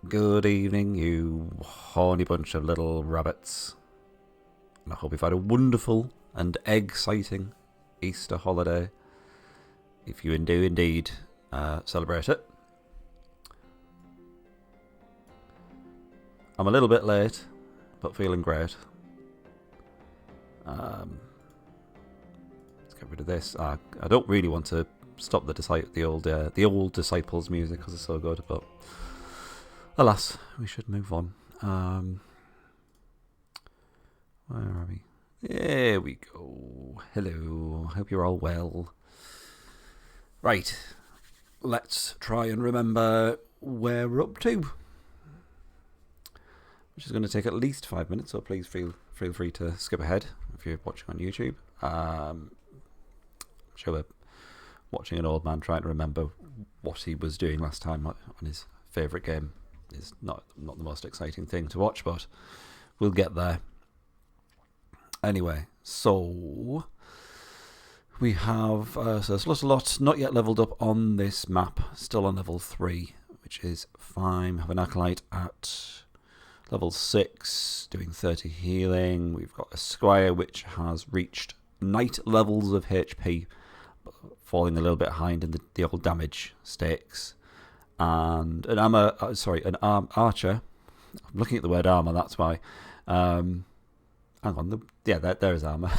Good evening, you horny bunch of little rabbits. And I hope you've had a wonderful and exciting Easter holiday. If you do indeed celebrate it. I'm a little bit late, but feeling great. Let's get rid of this. I don't really want to stop the old Disciples music because it's so good, but alas, we should move on. Where are we? There we go. Hello. Hope you're all well. Right. Let's try and remember where we're up to. Which is going to take at least 5 minutes, so please feel free to skip ahead if you're watching on YouTube. I'm sure we're watching an old man trying to remember what he was doing last time on his favourite game. Is not the most exciting thing to watch, but we'll get there. Anyway, so we have so there's a lot not yet leveled up on this map, still on level 3, which is fine. We have an acolyte at level 6, doing 30 healing. We've got a squire which has reached knight levels of HP, falling a little bit behind in the old damage stakes. And an archer. I'm looking at the word armor, that's why. Hang on, there is armor.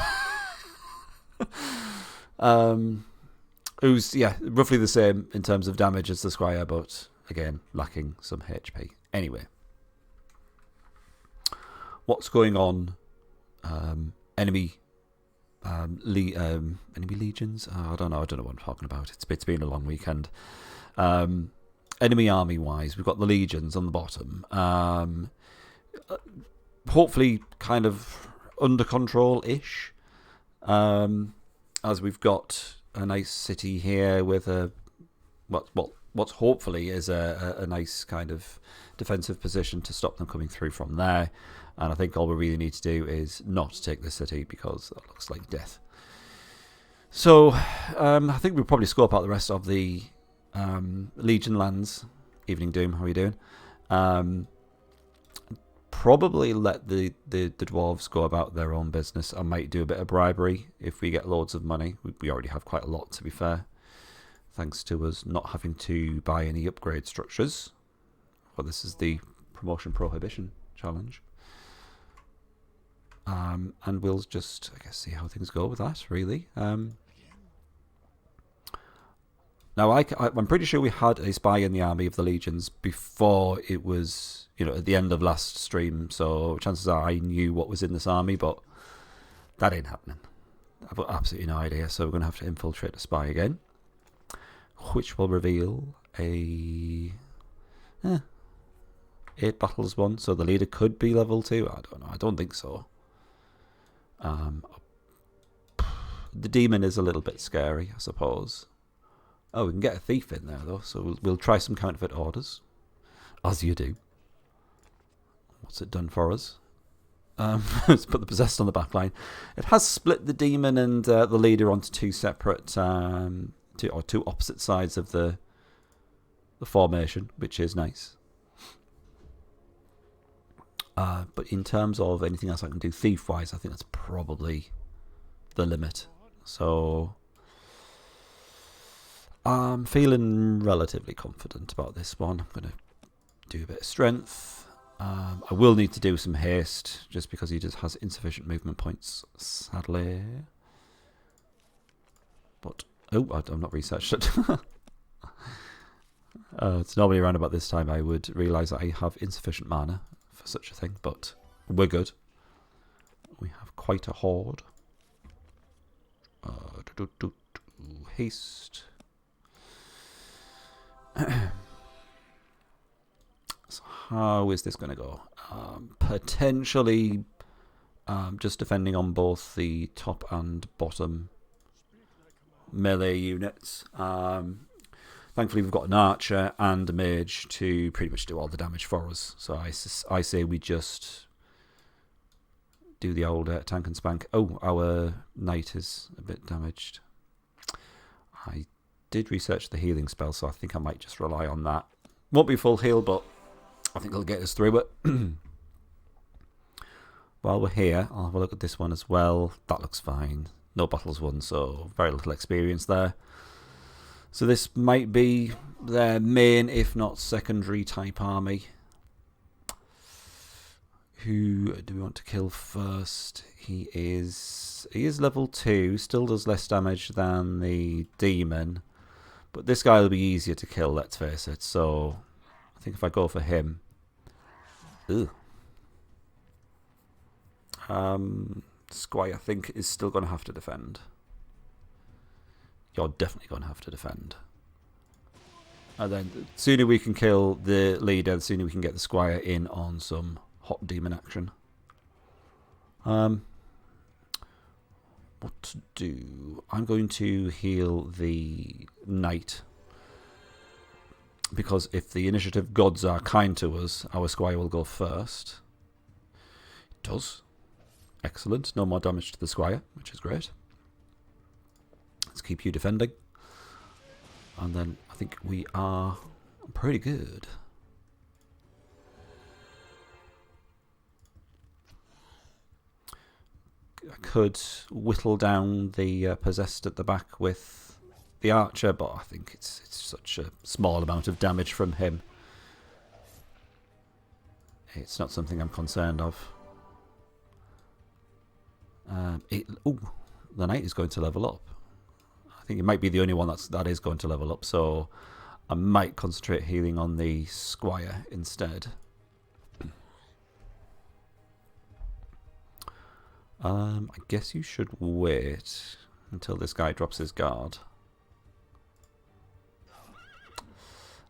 Who's roughly the same in terms of damage as the squire, but again lacking some HP. Anyway, what's going on? Enemy legions. I don't know what I'm talking about. It's been a long weekend. Enemy army wise, we've got the legions on the bottom. Hopefully, kind of under control ish. As we've got a nice city here with what's hopefully is a nice kind of defensive position to stop them coming through from there. And I think all we really need to do is not take the city because that looks like death. So I think we'll probably scope out the rest of the Legion lands. Evening Doom, how are you doing? Probably let the dwarves go about their own business. I might do a bit of bribery if we get loads of money. We already have quite a lot, to be fair, thanks to us not having to buy any upgrade structures. Well, this is the promotion Prohibition challenge. And we'll just, I guess, see how things go with that, really. Now, I'm pretty sure we had a spy in the army of the legions before it was, at the end of last stream. So chances are I knew what was in this army, but that ain't happening. I've got absolutely no idea. So we're going to have to infiltrate a spy again, which will reveal a 8 battles won. So the leader could be level 2. I don't know. I don't think so. The demon is a little bit scary, I suppose. Oh, we can get a thief in there, though, so we'll try some counterfeit orders, as you do. What's it done for us? Let's put the possessed on the back line. It has split the demon and the leader onto two separate, two opposite sides of the formation, which is nice. But in terms of anything else I can do thief-wise, I think that's probably the limit. So I'm feeling relatively confident about this one. I'm going to do a bit of strength. I will need to do some haste, just because he just has insufficient movement points, sadly. But, I'm not researched it. It's normally around about this time I would realise that I have insufficient mana for such a thing, but we're good. We have quite a horde. Haste. So how is this going to go? Potentially just defending on both the top and bottom melee units. Thankfully we've got an archer and a mage to pretty much do all the damage for us. So I say we just do the old tank and spank. Oh, our knight is a bit damaged. I did research the healing spell, so I think I might just rely on that. Won't be full heal, but I think it'll get us through it. While we're here, I'll have a look at this one as well. That looks fine. No battles won, so very little experience there. So this might be their main, if not secondary, type army. Who do we want to kill first? He is level 2, still does less damage than the demon. But this guy will be easier to kill, let's face it. So I think if I go for him... Ugh. Squire, I think, is still going to have to defend. You're definitely going to have to defend. And then the sooner we can kill the leader, the sooner we can get the Squire in on some hot demon action. What to do? I'm going to heal the knight. Because if the initiative gods are kind to us, our Squire will go first. It does. Excellent. No more damage to the Squire, which is great. Let's keep you defending. And then I think we are pretty good. I could whittle down the possessed at the back with the archer, but I think it's such a small amount of damage from him. It's not something I'm concerned of. The knight is going to level up. I think it might be the only one that is going to level up, so I might concentrate healing on the Squire instead. I guess you should wait until this guy drops his guard.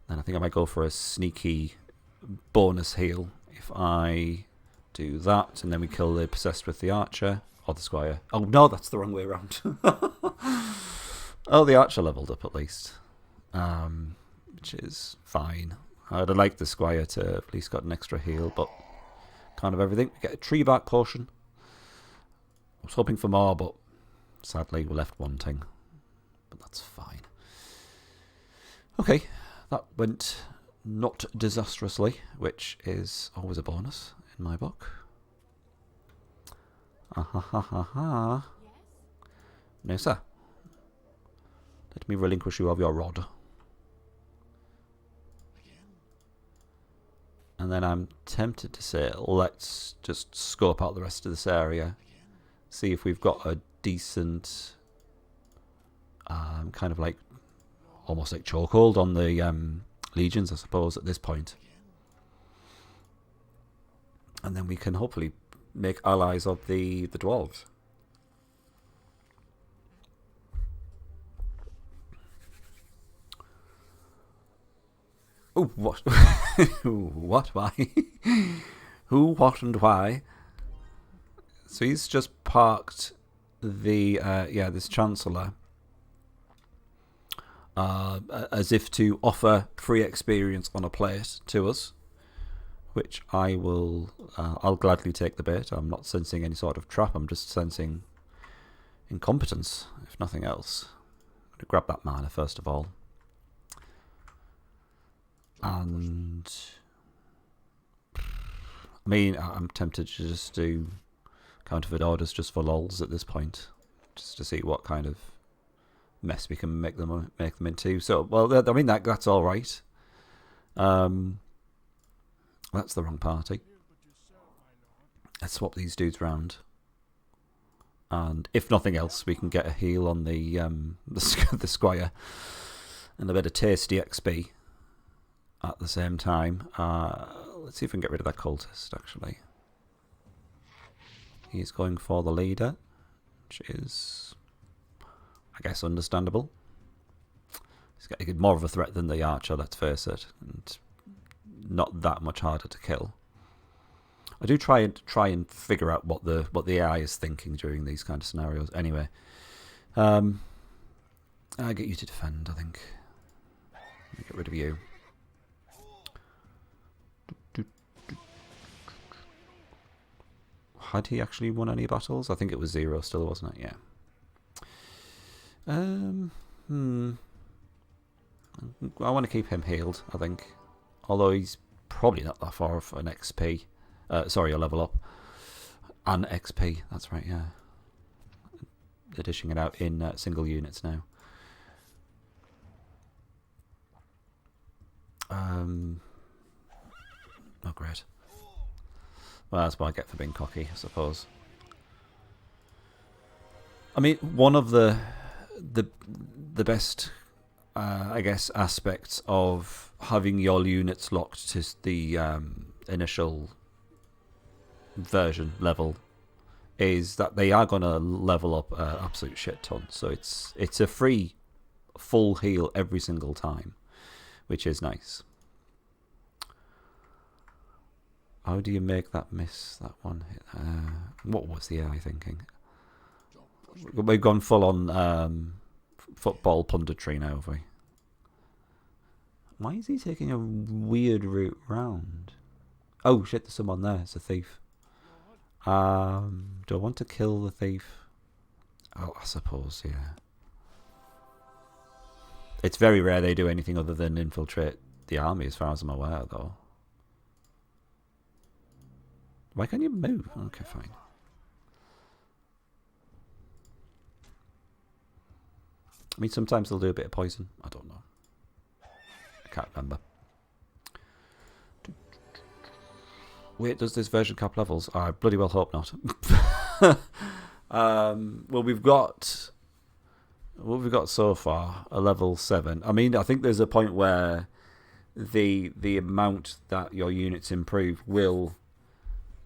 Then I think I might go for a sneaky bonus heal if I do that, and then we kill the possessed with the archer. Or the Squire. Oh no, that's the wrong way around. Oh, the archer leveled up at least. Which is fine. I'd have liked the Squire to have at least got an extra heal, but kind of everything. We get a tree bark potion. I was hoping for more, but sadly we're left wanting. But that's fine. Okay, that went not disastrously, which is always a bonus in my book. Ha. No, sir. Let me relinquish you of your rod. And then I'm tempted to say, let's just scope out the rest of this area. See if we've got a decent, kind of like, almost like chokehold on the legions, I suppose, at this point. And then we can hopefully make allies of the dwarves. Oh, what? What? Why? Who, what, and why? So he's just parked the this Chancellor as if to offer free experience on a plate to us, which I will. I'll gladly take the bait. I'm not sensing any sort of trap. I'm just sensing incompetence, if nothing else. I'm going to grab that mana first of all. And I mean, I'm tempted to just do counterfeit orders just for lols at this point, just to see what kind of mess we can make them into. So, well, I mean that's all right. That's the wrong party. Let's swap these dudes round, and if nothing else, we can get a heal on the Squire and a bit of tasty XP at the same time. Let's see if we can get rid of that cultist, actually. He's going for the leader, which is, I guess, understandable. He's getting more of a threat than the archer, let's face it, and not that much harder to kill. I do try and figure out what the AI is thinking during these kind of scenarios. Anyway, I get you to defend, I think. Let me get rid of you. Had he actually won any battles? I think it was 0 still, wasn't it? Yeah. I want to keep him healed, I think. Although he's probably not that far off an XP. Sorry, a level up. An XP, that's right, yeah. They're dishing it out in single units now. Oh, great. Well, that's what I get for being cocky, I suppose. I mean, one of the best, I guess, aspects of having your units locked to the initial version level is that they are going to level up an absolute shit ton. So it's a free full heal every single time, which is nice. How do you make that miss, that one? What was the AI thinking? We've gone full on football punditry now, have we? Why is he taking a weird route round? Oh shit, there's someone there. It's a thief. Do I want to kill the thief? Oh, I suppose, yeah. It's very rare they do anything other than infiltrate the army, as far as I'm aware, though. Why can't you move? Okay, fine. I mean, sometimes they'll do a bit of poison. I don't know. I can't remember. Wait, does this version cap levels? I bloody well hope not. Well, we've got... What have we got so far? A level 7. I mean, I think there's a point where the amount that your units improve will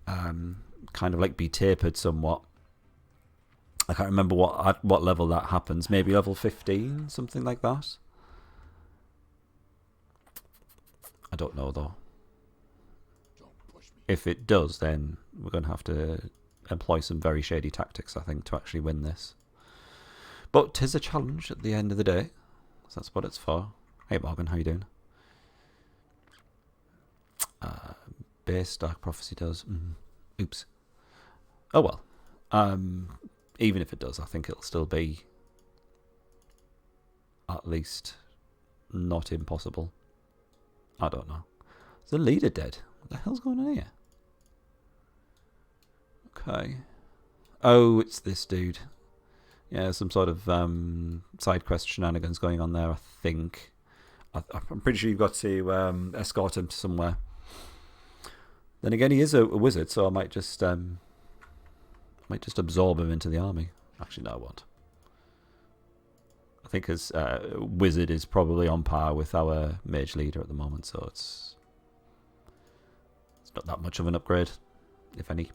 kind of like be tapered somewhat. I can't remember at what level that happens. Maybe level 15, something like that. I don't know though. If it does, then we're going to have to employ some very shady tactics, I think, to actually win this. But 'tis a challenge at the end of the day. So that's what it's for. Hey Morgan, how you doing? Base Dark Prophecy does. Oops. Oh well. Even if it does, I think it'll still be at least not impossible. I don't know. Is the leader dead? What the hell's going on here? Okay. Oh, it's this dude. Yeah, some sort of side quest shenanigans going on there, I think. I'm pretty sure you've got to escort him to somewhere. Then again, he is a wizard, so I might just absorb him into the army. Actually, no, I won't. I think his wizard is probably on par with our mage leader at the moment, so it's not that much of an upgrade, if any.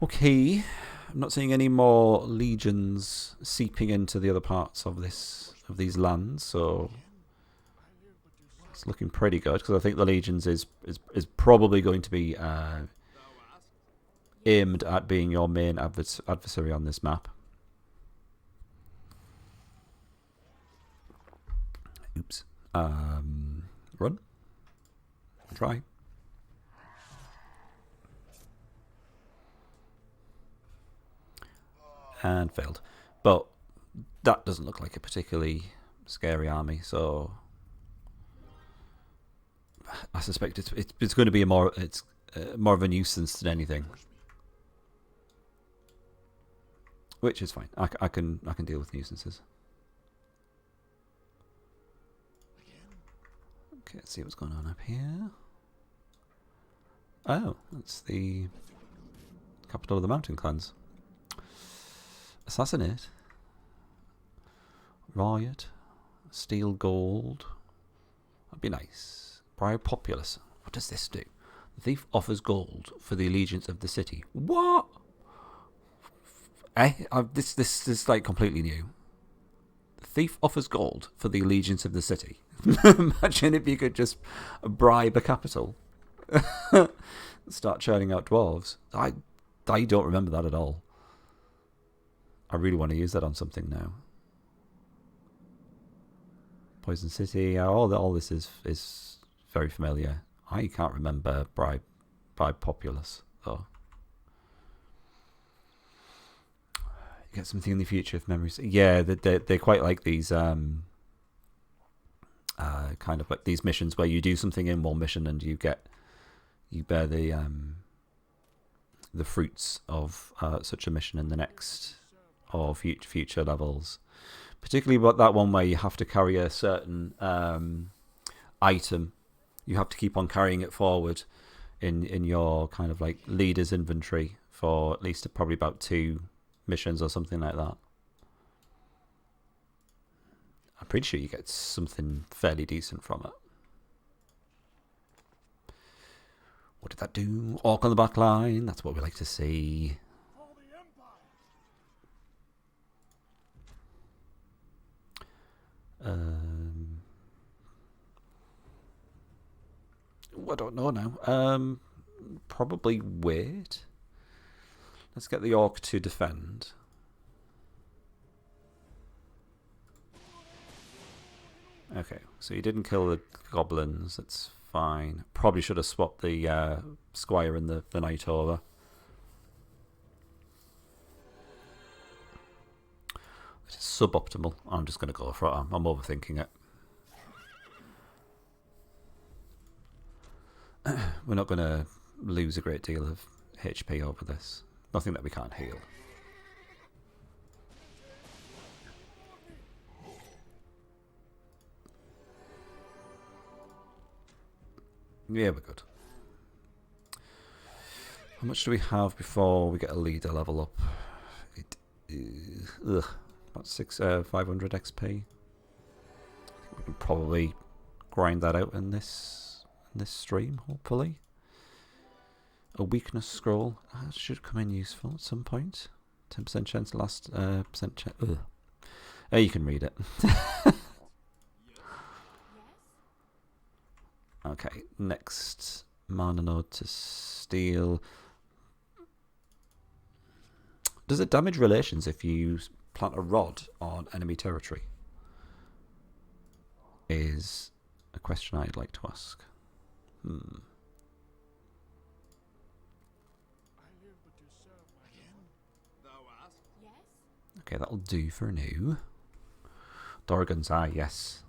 Okay, I'm not seeing any more legions seeping into the other parts of these lands, so it's looking pretty good, because I think the legions is probably going to be aimed at being your main adversary on this map. Oops. Run. Try. And failed. But that doesn't look like a particularly scary army, so I suspect it's going to be more of a nuisance than anything. Which is fine. I can deal with nuisances. Okay, let's see what's going on up here. Oh, that's the capital of the mountain clans. Assassinate. Riot. Steal gold. That'd be nice. Bribe populace. What does this do? The thief offers gold for the allegiance of the city. What? This is like completely new. The thief offers gold for the allegiance of the city. Imagine if you could just bribe a capital. Start churning out dwarves. I don't remember that at all. I really want to use that on something now. Poison City. All this is very familiar. I can't remember bribe populace though. You get something in the future if memories. Yeah, they quite like these kind of like these missions where you do something in one mission and you bear the fruits of such a mission in the next or future levels. Particularly about that one where you have to carry a certain item. You have to keep on carrying it forward in your kind of like leader's inventory for at least probably about 2 missions or something like that. I'm pretty sure you get something fairly decent from it. What did that do? Orc on the back line. That's what we like to see. I don't know now. Probably wait. Let's get the orc to defend. Okay, so you didn't kill the goblins. That's fine. Probably should have swapped the squire and the knight over. It's suboptimal. I'm just going to go for it. I'm overthinking it. We're not going to lose a great deal of HP over this. Nothing that we can't heal. Yeah, we're good. How much do we have before we get a leader level up? About 500 XP. I think we can probably grind that out in this stream, hopefully. A weakness scroll. That should come in useful at some point. 10% chance last percent chance. You can read it. Okay, next mana node to steal. Does it damage relations if you plant a rod on enemy territory? Is a question I'd like to ask. Okay, that'll do for now. Dorgan's eye, yes.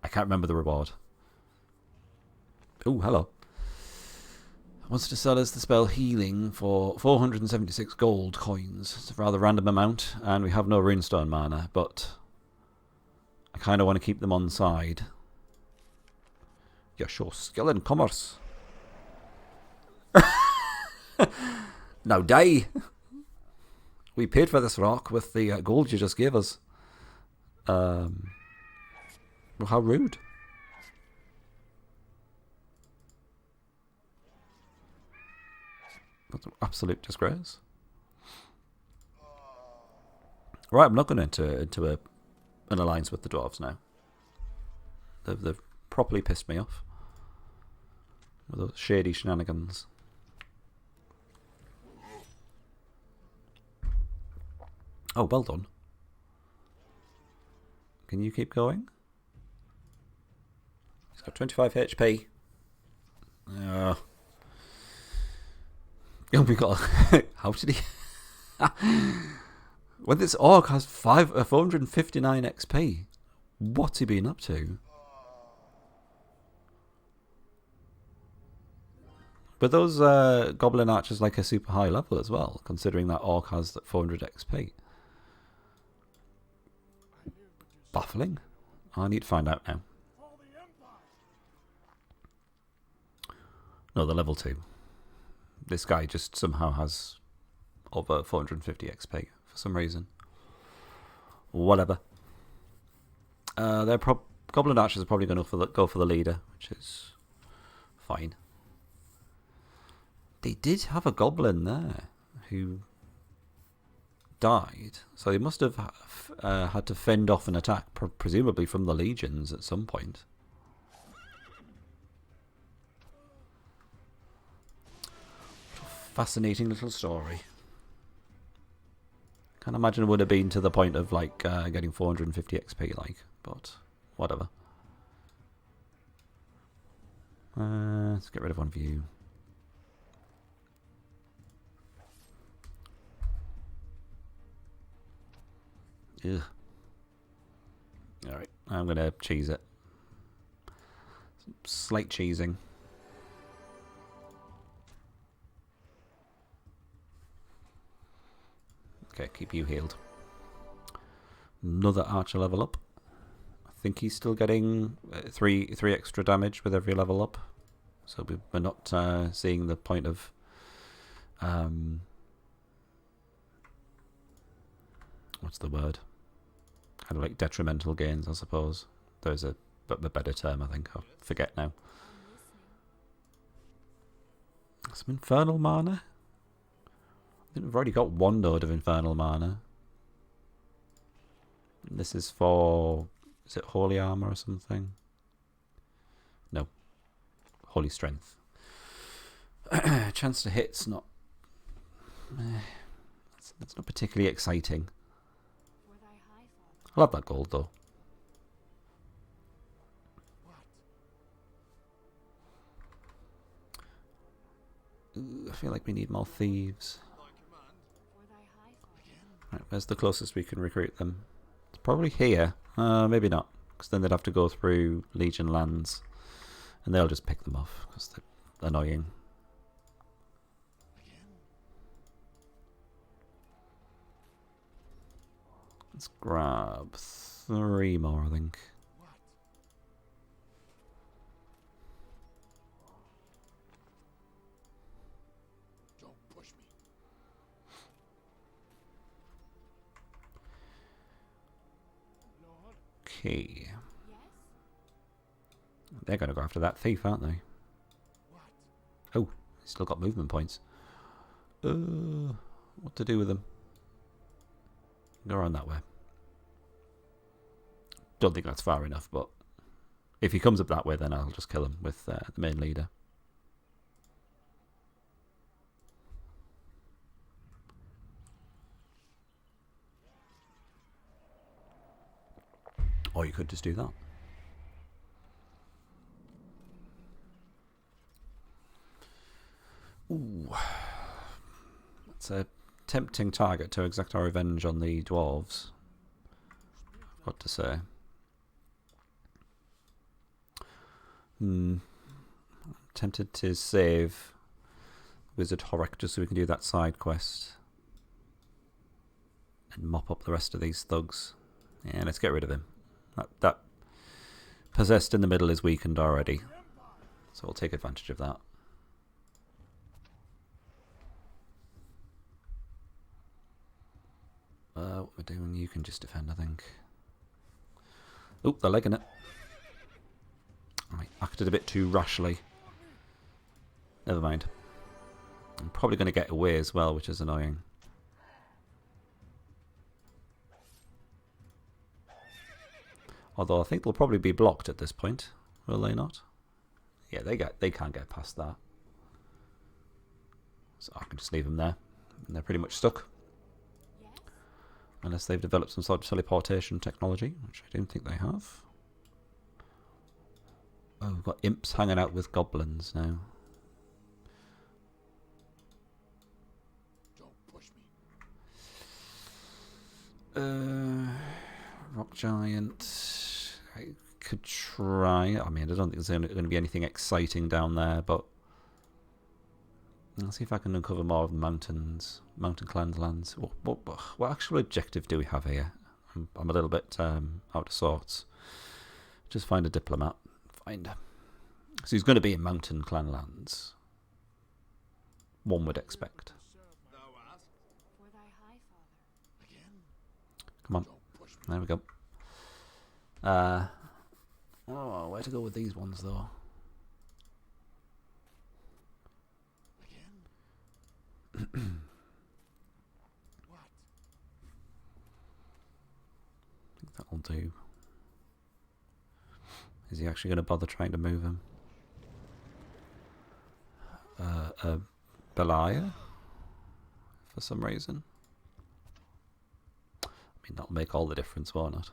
I can't remember the reward. Oh, hello. Wants to sell us the spell healing for 476 gold coins. It's a rather random amount, and we have no runestone mana, but I kind of want to keep them on side. You show skill in commerce. Now die. We paid for this rock with the gold you just gave us. Well, how rude. That's an absolute disgrace. Right, I'm not going into an alliance with the dwarves now. They've properly pissed me off with those shady shenanigans. Oh, well done. Can you keep going? He's got 25 HP. Oh, we got. How did he? When this orc has 459 XP, what's he been up to? But those goblin archers like a super high level as well, considering that orc has 400 XP. Baffling. I need to find out now. No, they're level 2. This guy just somehow has over 450 XP for some reason. Whatever. Goblin archers are probably going to go for the leader, which is fine. They did have a goblin there who died, so they must have had to fend off an attack, presumably from the legions at some point. Fascinating little story. Can't imagine it would have been to the point of like getting 450 XP, but whatever. Let's get rid of one view. Ugh. Alright, I'm gonna cheese it. Slight cheesing. Okay, keep you healed. Another archer level up. I think he's still getting three extra damage with every level up. So we're not seeing the point of what's the word? Kind of like detrimental gains, I suppose. There's a better term, I think. I forget now. Some infernal mana. I think we've already got one node of infernal mana. This is for, is it holy armor or something? No, holy strength. Chance to hit's not. That's not particularly exciting. I love that gold though. Ooh, I feel like we need more thieves. Right, where's the closest we can recruit them? It's probably here. Maybe not, because then they'd have to go through Legion lands, and they'll just pick them off because they're annoying. Let's grab 3 more, I think. Okay. They're going to go after that thief, aren't they? Oh, he's still got movement points. What to do with them? Go around that way. Don't think that's far enough, but if he comes up that way, then I'll just kill him with the main leader. Or you could just do that. Ooh. That's a tempting target to exact our revenge on the dwarves. What to say? I'm tempted to save Wizard Horek just so we can do that side quest and mop up the rest of these thugs. Yeah, let's get rid of him. That possessed in the middle is weakened already, so we'll take advantage of that. What we're doing, you can just defend, I think. Oh, they're legging it. I acted a bit too rashly. Never mind. I'm probably going to get away as well, which is annoying. Although I think they'll probably be blocked at this point, will they not? Yeah, they can't get past that. So I can just leave them there, and they're pretty much stuck. Unless they've developed some sort of teleportation technology, which I don't think they have. Oh, we've got imps hanging out with goblins now. Don't push me. Rock giant. I could try. I mean, I don't think there's going to be anything exciting down there, but I'll see if I can uncover more of the mountains, mountain clans lands. What actual objective do we have here? I'm a little bit out of sorts. Just find a diplomat. So he's going to be in mountain clan lands. One would expect. Come on. There we go. Oh, where to go with these ones though? I think that'll do. Is he actually going to bother trying to move him? Belia? For some reason. I mean, that'll make all the difference, won't it?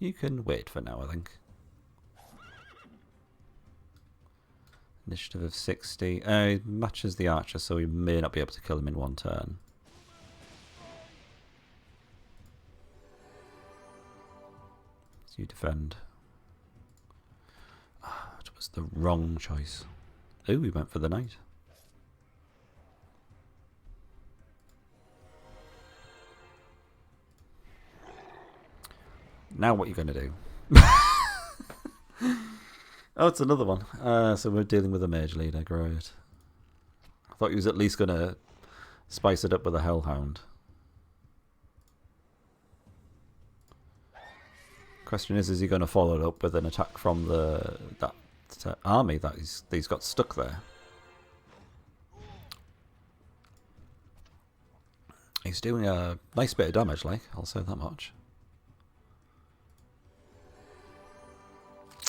You can wait for now, I think. Initiative of 60. It matches the archer, so we may not be able to kill him in one turn. So you defend. was the wrong choice. Oh, we went for the knight. Now what are you going to do? Oh, it's another one. So we're dealing with a mage leader. Great. I thought he was at least going to spice it up with a hellhound. Question is he going to follow it up with an attack from that army that he's got stuck there? He's doing a nice bit of damage, like, I'll say that much.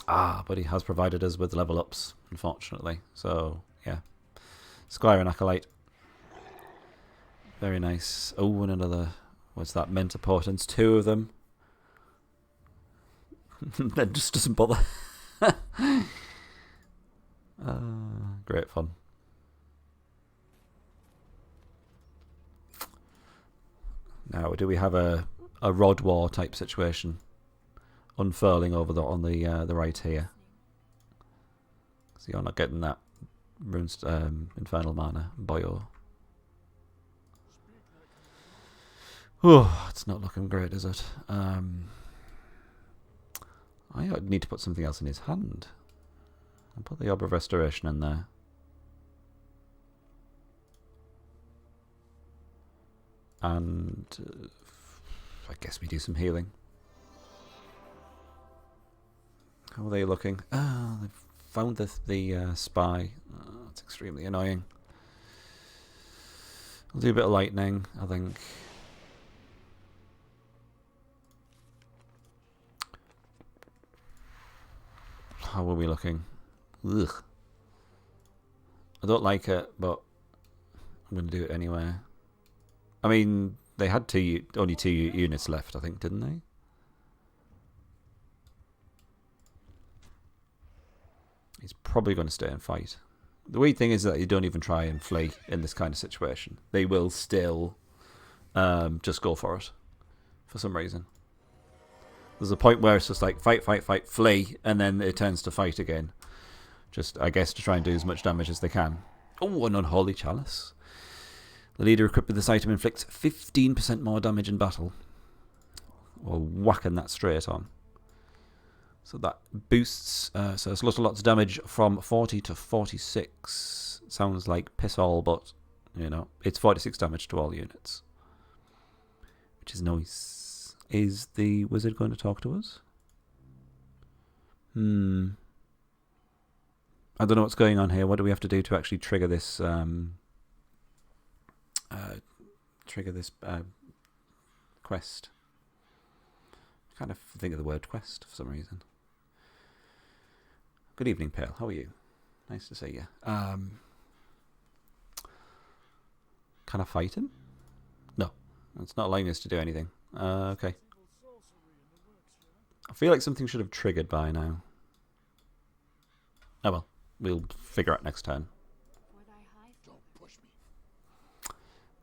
Ah, but he has provided us with level ups, unfortunately. So, yeah. Squire and Acolyte. Very nice. Oh, and another... What's that? Mentor Portents. 2 of them. That just doesn't bother. Great fun. Now, do we have a rod war type situation unfurling over on the right here? So you're not getting that runes infernal mana, boyo. Oh, it's not looking great, is it? I need to put something else in his hand. I'll put the Orb of Restoration in there. And I guess we do some healing. How are they looking? Ah, they've found the spy. Oh, that's extremely annoying. I'll do a bit of lightning, I think. How are we looking? Ugh. I don't like it, but I'm going to do it anyway. I mean, they had only 2 units left, I think, didn't they? He's probably going to stay and fight. The weird thing is that you don't even try and flee in this kind of situation. They will still just go for it for some reason. There's a point where it's just like fight, fight, fight, flee, and then it turns to fight again. Just, I guess, to try and do as much damage as they can. Oh, an Unholy Chalice. The leader equipped with this item inflicts 15% more damage in battle. Or whacking that straight on. So that boosts, so it's lots of damage from 40 to 46. Sounds like piss all, but, you know, it's 46 damage to all units. Which is nice. Is the wizard going to talk to us? I don't know what's going on here. What do we have to do to actually trigger this, quest? I kind of think of the word quest for some reason. Good evening, Pale. How are you? Nice to see you. Can I fight him? No. It's not allowing us to do anything. Okay. I feel like something should have triggered by now. Oh well. We'll figure out next turn.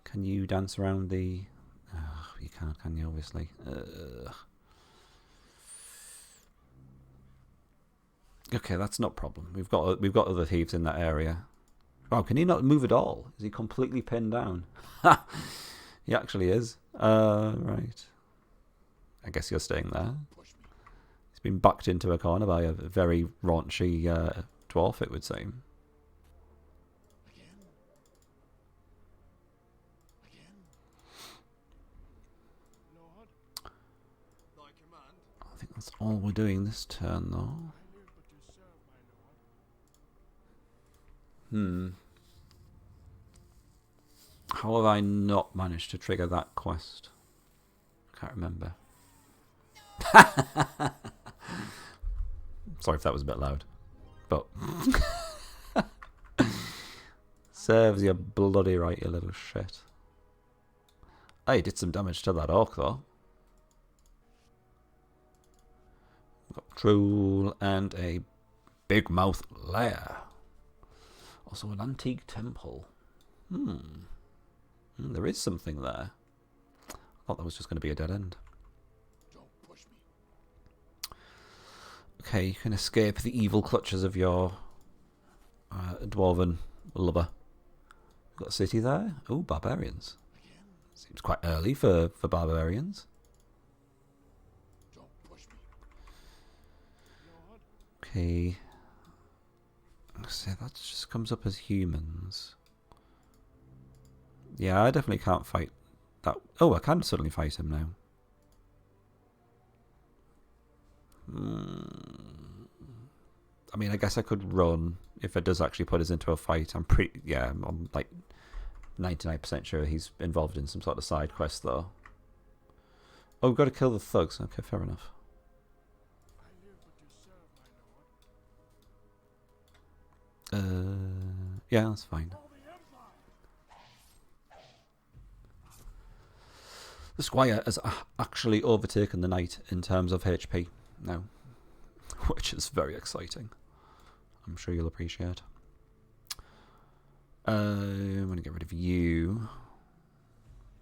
Can you dance around the... Oh, you can't, can you, obviously? Okay, that's not a problem. We've got other thieves in that area. Oh, can he not move at all? Is he completely pinned down? Ha! He actually is. Right. I guess you're staying there. He's been backed into a corner by a very raunchy dwarf, it would seem. I think that's all we're doing this turn, though. How have I not managed to trigger that quest? I can't remember. Sorry if that was a bit loud. But serves you bloody right, you little shit. I did some damage to that orc, though. We've got Troll and a big mouth lair. Also an antique temple. There is something there. I thought that was just going to be a dead end. Don't push me. Okay, you can escape the evil clutches of your dwarven lover. Got a city there. Oh, barbarians. Seems quite early for barbarians. Okay. So that just comes up as humans. Yeah, I definitely can't fight that. Oh, I can suddenly fight him now. I mean, I guess I could run if it does actually put us into a fight. I'm like 99% sure he's involved in some sort of side quest, though. Oh, we've got to kill the thugs. Okay, fair enough. Yeah, that's fine. The squire has actually overtaken the knight in terms of HP now, which is very exciting. I'm sure you'll appreciate. I'm going to get rid of you.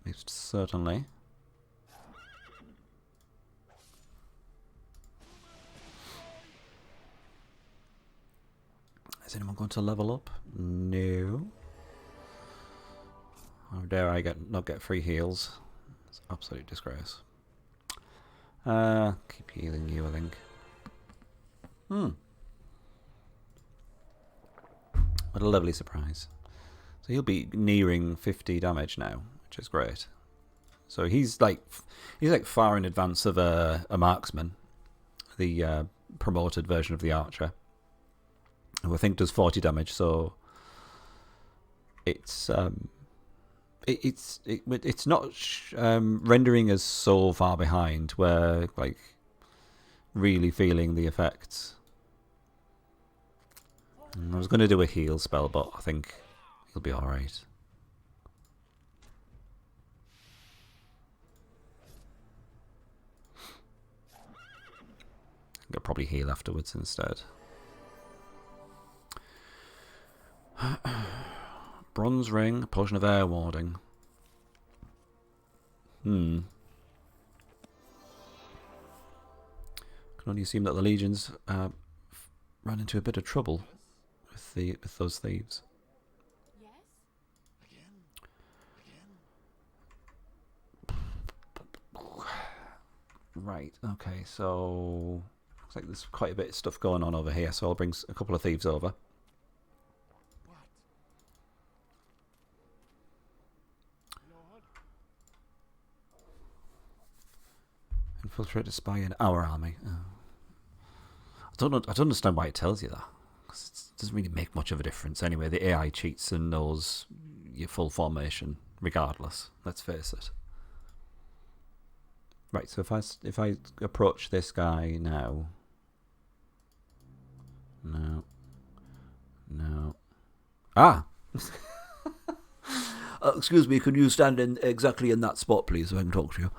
Most certainly. Is anyone going to level up? No. How dare I not get free heals? It's an absolute disgrace. Keep healing you, I think. What a lovely surprise. So he'll be nearing 50 damage now, which is great. So he's like far in advance of a marksman, the promoted version of the archer, who I think does 40 damage. So it's not rendering us so far behind. We're like really feeling the effects. I was going to do a heal spell, but I think he'll be alright. I'll probably heal afterwards instead. Bronze ring, potion of air warding. Can only assume that the legions ran into a bit of trouble with those thieves. Right, okay, so looks like there's quite a bit of stuff going on over here, so I'll bring a couple of thieves over. Infiltrate a spy in our army. Oh. I don't understand why it tells you that. 'Cause it doesn't really make much of a difference anyway. The AI cheats and knows your full formation regardless. Let's face it. Right, so if I approach this guy now. No. Ah! Excuse me, can you stand exactly in that spot, please, so I can talk to you?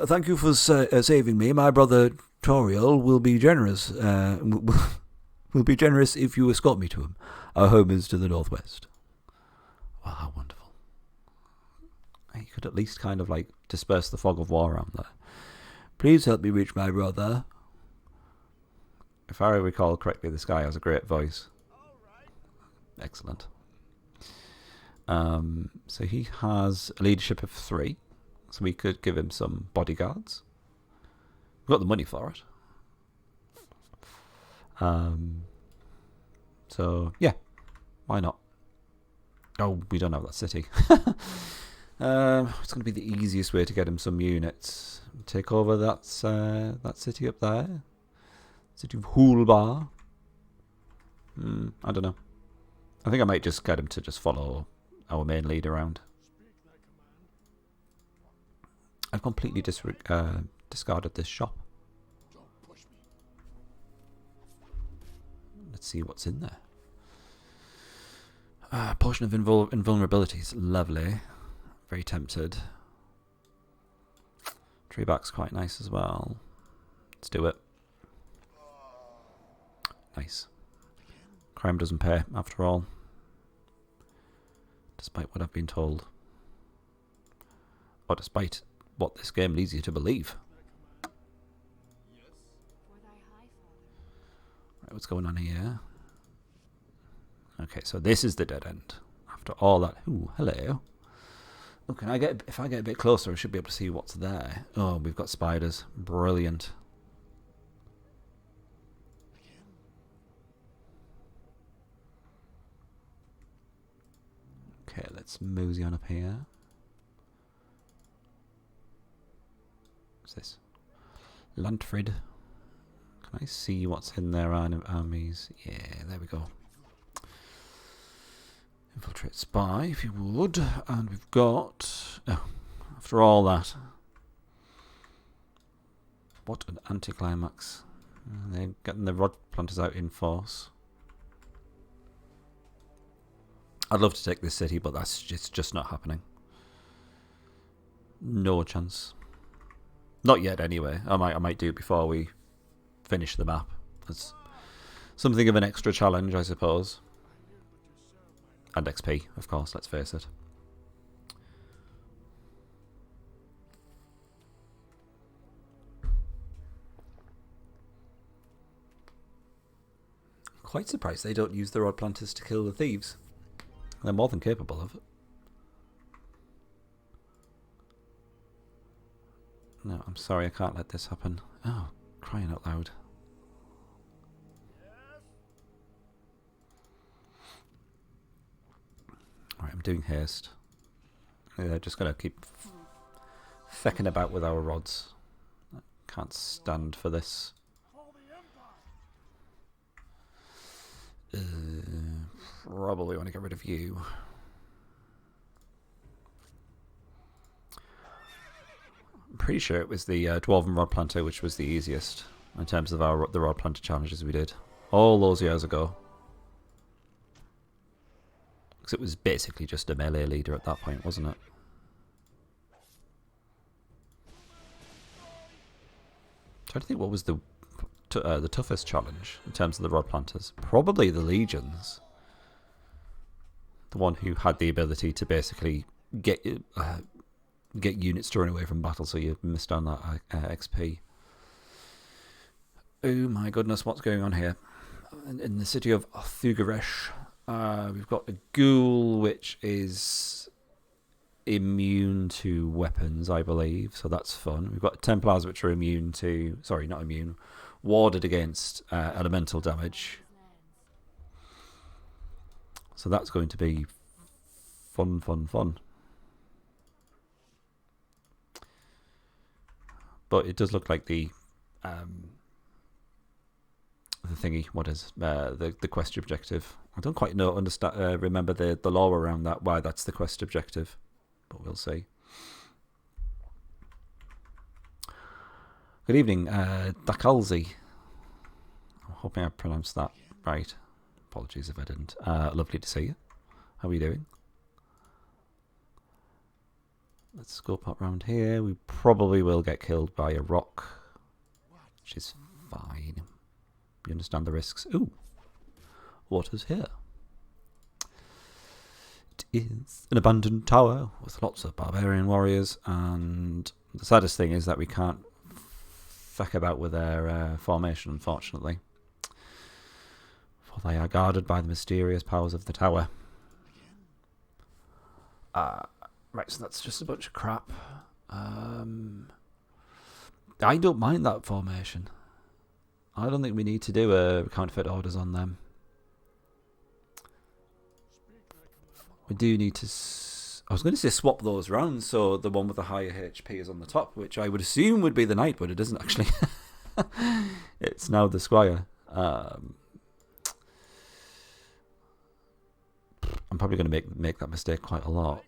Thank you for saving me. My brother Toriel will be generous. Will be generous if you escort me to him. Our home is to the northwest. Wow, how wonderful! You could at least kind of like disperse the fog of war around there. Please help me reach my brother. If I recall correctly, this guy has a great voice. Excellent. So he has a leadership of 3. So we could give him some bodyguards. We've got the money for it. So, yeah. Why not? Oh, we don't have that city. It's going to be the easiest way to get him some units. Take over that city up there. City of Hulbar. I don't know. I think I might just get him to just follow our main lead around. I've completely discarded this shop. Let's see what's in there. Potion of invulnerabilities. Lovely. Very tempted. Treeback's quite nice as well. Let's do it. Nice. Crime doesn't pay, after all. Despite what I've been told. Or despite what this game leads you to believe. Right, what's going on here? Okay, so this is the dead end. After all that... Ooh, hello. Oh, can I get... If I get a bit closer, I should be able to see what's there. Oh, we've got spiders. Brilliant. Okay, let's mosey on up here. What's this? Lantfrid. Can I see what's in their armies? Yeah, there we go. Infiltrate spy, if you would. And we've got... Oh, after all that. What an anticlimax. They're getting the rod planters out in force. I'd love to take this city, but it's just not happening. No chance. Not yet, anyway. I might do it before we finish the map. That's something of an extra challenge, I suppose. And XP, of course, let's face it. Quite surprised they don't use the rod planters to kill the thieves. They're more than capable of it. No, I'm sorry, I can't let this happen. Oh, crying out loud. Alright, I'm doing haste. Yeah, just gonna keep fecking about with our rods. I can't stand for this. Probably want to get rid of you. I'm pretty sure it was the Dwarven Rod Planter which was the easiest in terms of the Rod Planter challenges we did all those years ago. Because it was basically just a melee leader at that point, wasn't it? Trying to think what was the toughest challenge in terms of the Rod Planters. Probably the Legions. The one who had the ability to basically get units thrown away from battle, so you missed on that XP. Oh my goodness, what's going on here? In the city of Thugaresh, we've got a ghoul which is immune to weapons, I believe, so that's fun. We've got Templars which are immune to... Sorry, not immune. Warded against elemental damage. So that's going to be fun. But it does look like the thingy. What is the quest objective? I don't quite remember the lore around that. Why that's the quest objective, but we'll see. Good evening, Dakalzi. I'm hoping I pronounced that right. Apologies if I didn't. Lovely to see you. How are you doing? Let's go pop around here. We probably will get killed by a rock, which is fine. You understand the risks. Ooh, water's here. It is an abandoned tower with lots of barbarian warriors, and the saddest thing is that we can't feck about with their formation, unfortunately. For they are guarded by the mysterious powers of the tower. Right, so that's just a bunch of crap. I don't mind that formation. I don't think we need to do a counterfeit orders on them. We do need to... I was going to say swap those around, so the one with the higher HP is on the top, which I would assume would be the knight, but it isn't actually. It's now the squire. I'm probably going to make that mistake quite a lot.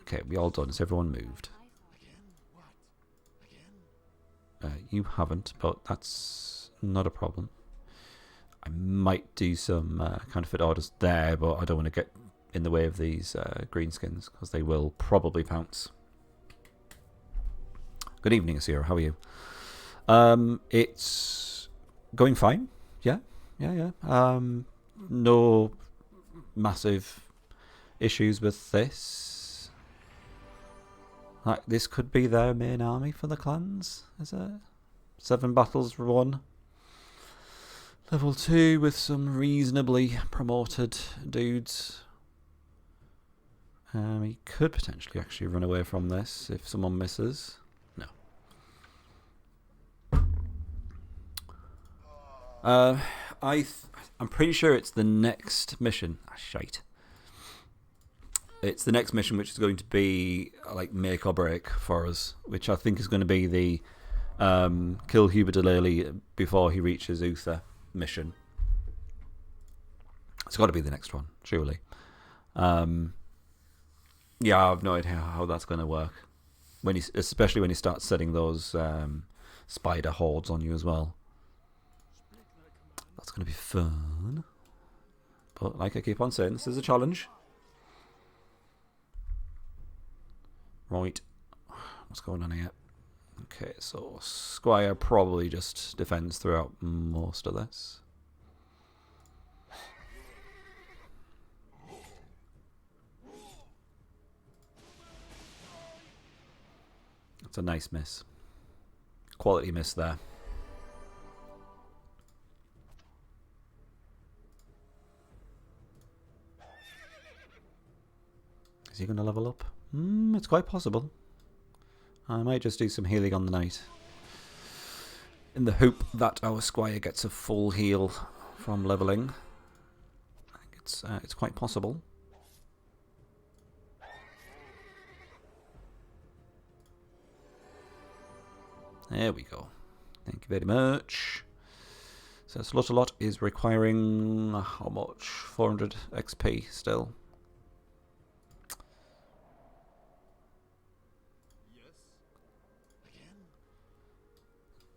Okay, we all done. Has everyone moved? You haven't, but that's not a problem. I might do some counterfeit orders there, but I don't want to get in the way of these greenskins because they will probably pounce. Good evening, Asira. How are you? It's going fine. Yeah. No massive issues with this. Like, this could be their main army for the clans, is it? 7 battles won. Level 2 with some reasonably promoted dudes. He could potentially actually run away from this if someone misses. No. I'm pretty sure it's the next mission. Shite. It's the next mission which is going to be like make or break for us, which I think is going to be the kill Hubert Delely before he reaches Uther mission. It's got to be the next one, surely. Yeah, I have no idea how that's going to work. Especially when he starts setting those spider hordes on you as well. That's going to be fun. But like I keep on saying, this is a challenge. Right. What's going on here? Okay, so Squire probably just defends throughout most of this. It's a nice miss. Quality miss there. Is he going to level up? It's quite possible. I might just do some healing on the night, in the hope that our Squire gets a full heal from leveling. I think it's quite possible. There we go. Thank you very much. So Slaughterlot is requiring how much? 400 XP still.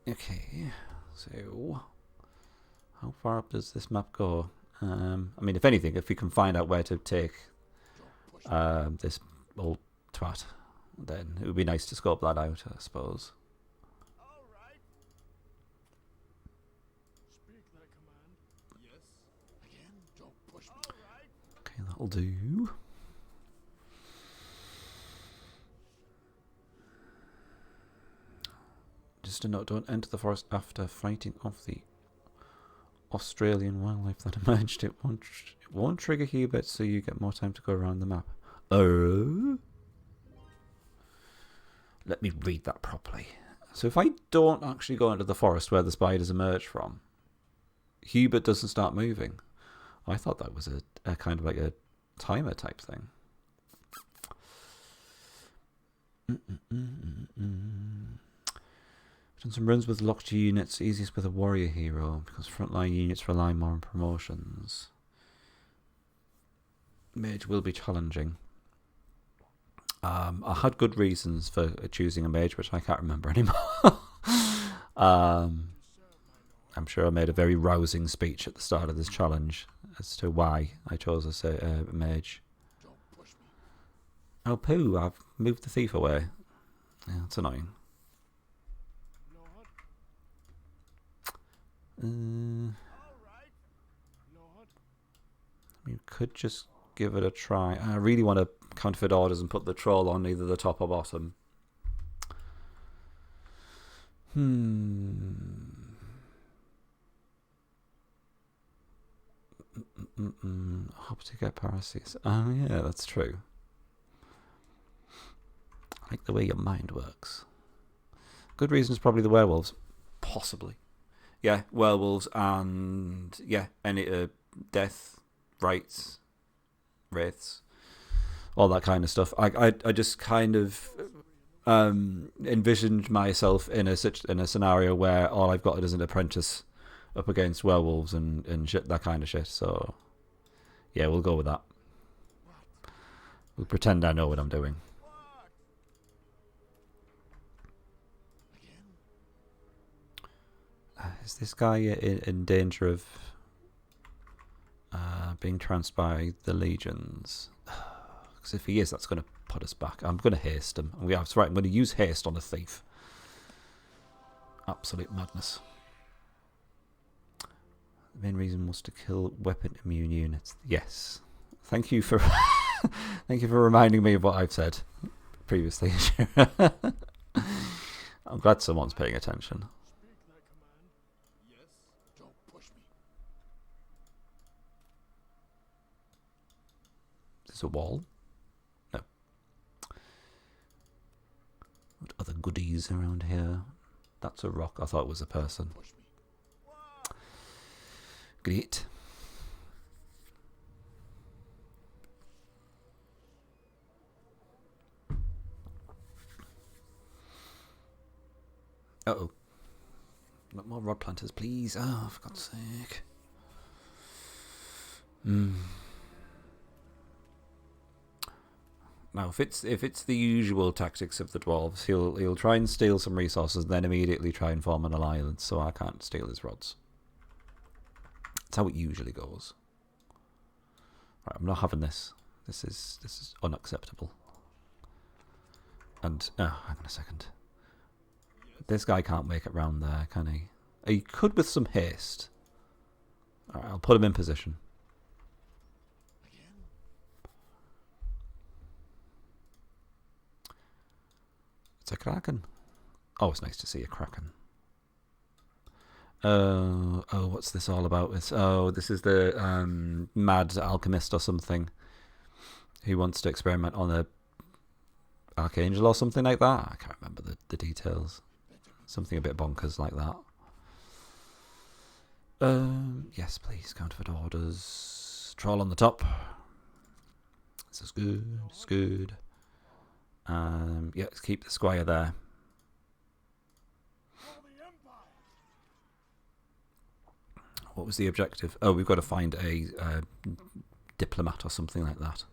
Okay, so how far up does this map go? I mean, if anything, if we can find out where to take this old twat, then it would be nice to scope that out, I suppose. Okay, that'll do. Just a note, don't enter the forest after fighting off the Australian wildlife that emerged. It won't trigger Hubert, so you get more time to go around the map. Let me read that properly. So if I don't actually go into the forest where the spiders emerge from, Hubert doesn't start moving. I thought that was a kind of like a timer type thing. Done some runs with locked units, easiest with a warrior hero, because frontline units rely more on promotions. Mage will be challenging. I had good reasons for choosing a mage, which I can't remember anymore. I'm sure I made a very rousing speech at the start of this challenge as to why I chose a mage. Oh, poo, I've moved the thief away. Yeah, that's annoying. You could just give it a try. I really want to counterfeit orders and put the troll on either the top or bottom. Hope to get parasites. Oh yeah, that's true. I like the way your mind works. Good reason is probably the werewolves. Possibly. Yeah, werewolves and yeah, any death, rights, wraiths, all that kind of stuff. I just kind of envisioned myself in a scenario where all I've got is an apprentice up against werewolves and shit, that kind of shit. So yeah, we'll go with that. We'll pretend I know what I'm doing. Is this guy in danger of being trounced by the legions? Because if he is, that's going to put us back. I'm going to haste him. That's right, I'm going to use haste on a thief. Absolute madness. The main reason was to kill weapon immune units. Yes. Thank you for thank you for reminding me of what I've said previously. I'm glad someone's paying attention. There's a wall. No. What other goodies around here? That's a rock. I thought it was a person. Great. Uh-oh. Not more rod planters, please. Oh, for God's sake. Now, if it's the usual tactics of the dwarves, he'll try and steal some resources and then immediately try and form an alliance, so I can't steal his rods. That's how it usually goes. Right, I'm not having this. This is unacceptable. And hang on a second. This guy can't make it round there, can he? He could with some haste. Alright, I'll put him in position. It's a kraken. Oh, it's nice to see a kraken. Oh, what's this all about? This is the mad alchemist or something who wants to experiment on a archangel or something like that. I can't remember the details. Something a bit bonkers like that. Yes, please. Counterfeit orders. Troll on the top. This is good. It's good. Yeah, let's keep the squire there. What was the objective? Oh, we've got to find a diplomat or something like that.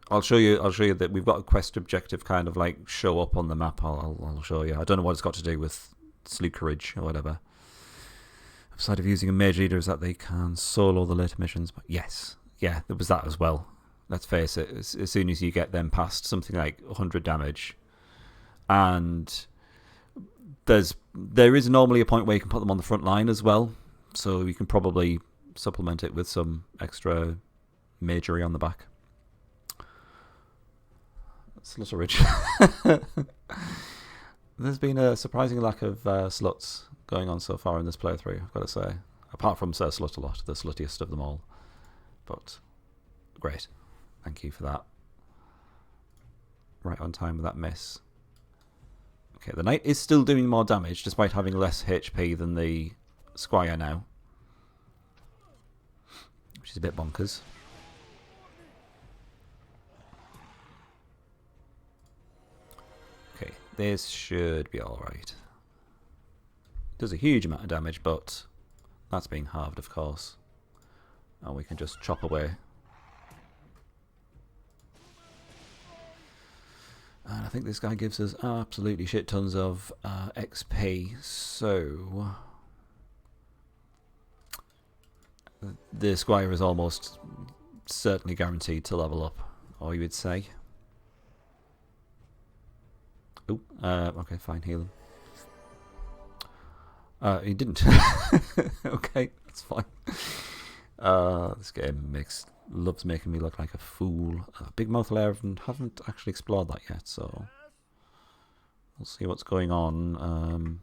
I'll show you that we've got a quest objective kind of like show up on the map. I'll show you. I don't know what it's got to do with Slukerage or whatever. Outside of using a mage leader is that they can solo the later missions. But yes, yeah, there was that as well. Let's face it, as soon as you get them past something like 100 damage, and there is normally a point where you can put them on the front line as well, so you can probably supplement it with some extra magery on the back. Slutteridge. There's been a surprising lack of sluts going on so far in this playthrough, I've got to say. Apart from Sir Slutalot, the sluttiest of them all. But great. Thank you for that. Right on time with that miss. Okay, the knight is still doing more damage despite having less HP than the squire now. Which is a bit bonkers. Okay, this should be alright. Does a huge amount of damage, but that's being halved, of course. And we can just chop away. And I think this guy gives us absolutely shit tons of XP, so the squire is almost certainly guaranteed to level up, or you would say. Oh, okay, fine, heal him. He didn't. Okay, that's fine. This game loves making me look like a fool. Big Mouth Lair haven't actually explored that yet, so we'll see what's going on.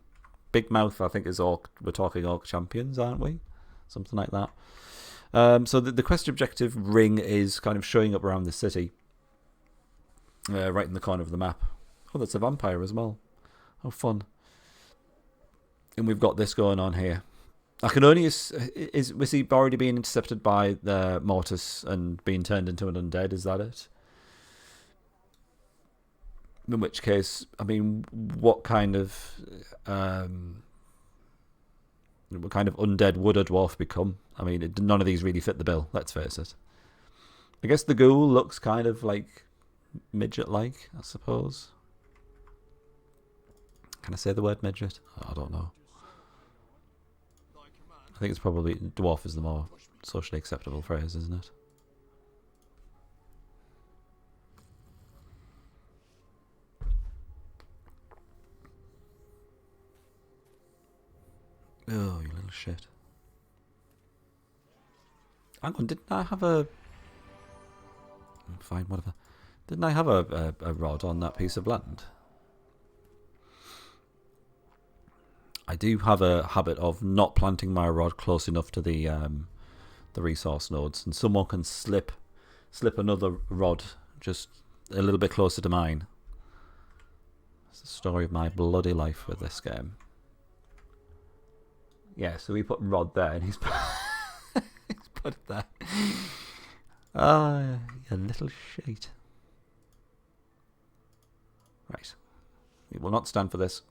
Big Mouth, I think, is Orc. We're talking Orc Champions, aren't we? Something like that. So the quest objective ring is kind of showing up around the city, right in the corner of the map. Oh, that's a vampire as well. How fun! And we've got this going on here. I can only was he already being intercepted by the Mortis and being turned into an undead? Is that it? In which case, I mean, what kind of undead would a dwarf become? I mean, none of these really fit the bill. Let's face it. I guess the ghoul looks kind of like midget-like, I suppose. Can I say the word midget? I don't know. I think it's probably dwarf is the more socially acceptable phrase, isn't it? Oh, you little shit. Hang on, didn't I have a... Fine, whatever. Didn't I have a rod on that piece of land? I do have a habit of not planting my rod close enough to the the resource nodes, and someone can slip another rod just a little bit closer to mine. It's the story of my bloody life with this game. Yeah, so we put rod there, and he's he's put it there. Ah, you little shite. Right. We will not stand for this.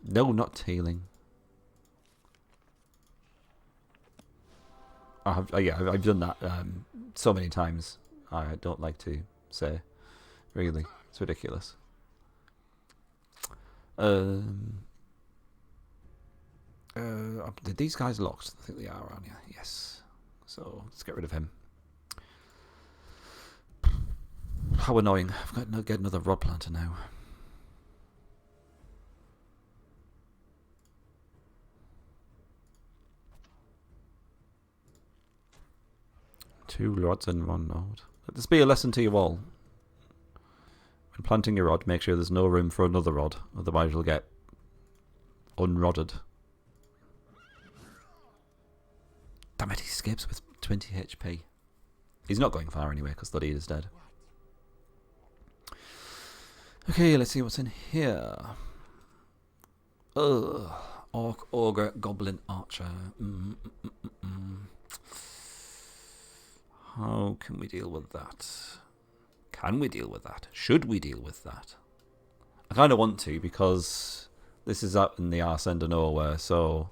No, not tailing. I've done that so many times. I don't like to say. Really, it's ridiculous. Are these guys locked? I think they are, aren't you? Yes. So let's get rid of him. How annoying! I've got to get another rod planter now. Two rods in one node. Let this be a lesson to you all. When planting your rod, make sure there's no room for another rod, otherwise you'll get unrodded. Damn it, he escapes with 20 HP. He's not going far anyway, because the leader's dead. Okay, let's see what's in here. Ugh. Orc, ogre, goblin, archer. How can we deal with that? Can we deal with that? Should we deal with that? I kind of want to, because this is out in the arse end of nowhere, so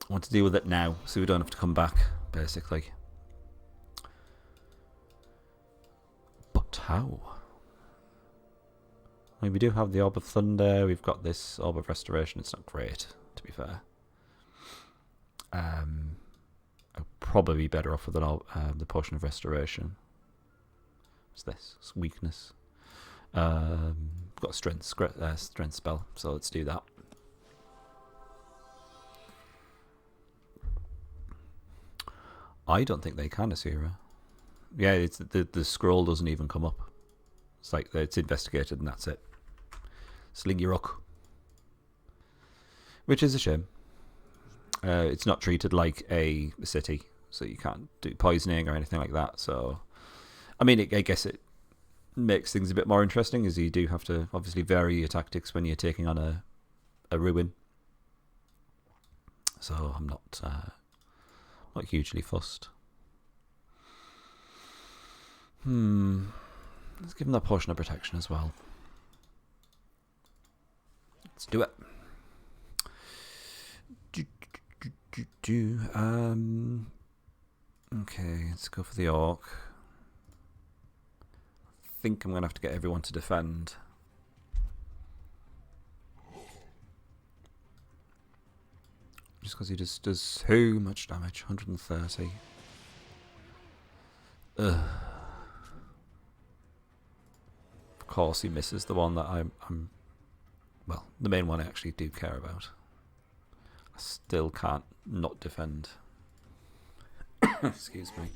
I want to deal with it now, so we don't have to come back, basically. But how? I mean, we do have the Orb of Thunder, we've got this Orb of Restoration. It's not great, to be fair. I'll probably be better off with the Potion of Restoration. What's this? It's weakness. Got a strength spell, so let's do that. I don't think they can, Asira. Yeah, it's the scroll doesn't even come up. It's like it's investigated and that's it. Sling your rock. Which is a shame. It's not treated like a city, so you can't do poisoning or anything like that. So, I mean, I guess it makes things a bit more interesting, as you do have to obviously vary your tactics when you're taking on a ruin. So I'm not hugely fussed. Let's give him that Potion of Protection as well. Let's do it. Okay, let's go for the orc. I think I'm going to have to get everyone to defend. Just because he just does so much damage. 130. Ugh. Of course he misses the one that I'm well, the main one I actually do care about. I still can't not defend. Excuse me.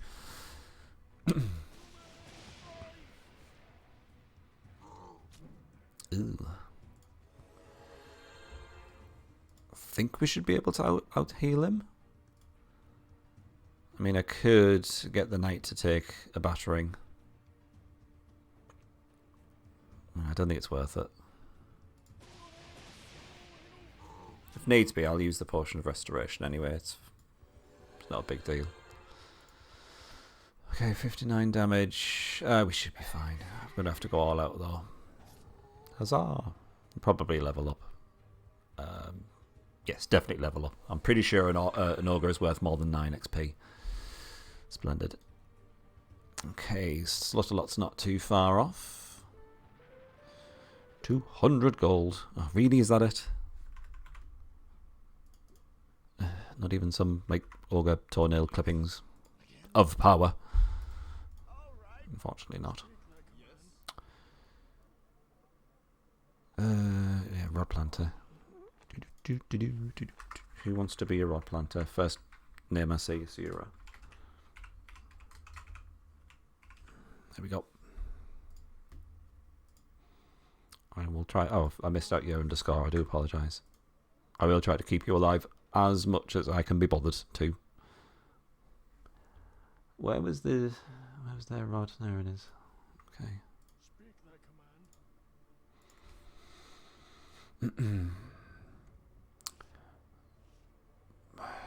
Ooh. I think we should be able to out heal him. I mean, I could get the knight to take a battering. I don't think it's worth it. If needs be, I'll use the Potion of Restoration anyway. It's not a big deal. Okay, 59 damage. We should be fine. I'm going to have to go all out though. Huzzah! Probably level up. Yes, definitely level up. I'm pretty sure an ogre is worth more than 9 XP. Splendid. Okay, Slaughterlot's not too far off. 200 gold. Oh, really, is that it? Not even some, like, ogre toenail clippings of power. Unfortunately not. Yeah, rod planter. Who wants to be a rod planter? First name I see, Asira. There we go. I will try. Oh, I missed out your underscore. I do apologise. I will try to keep you alive as much as I can be bothered to. Where was their rod? There it is. Okay.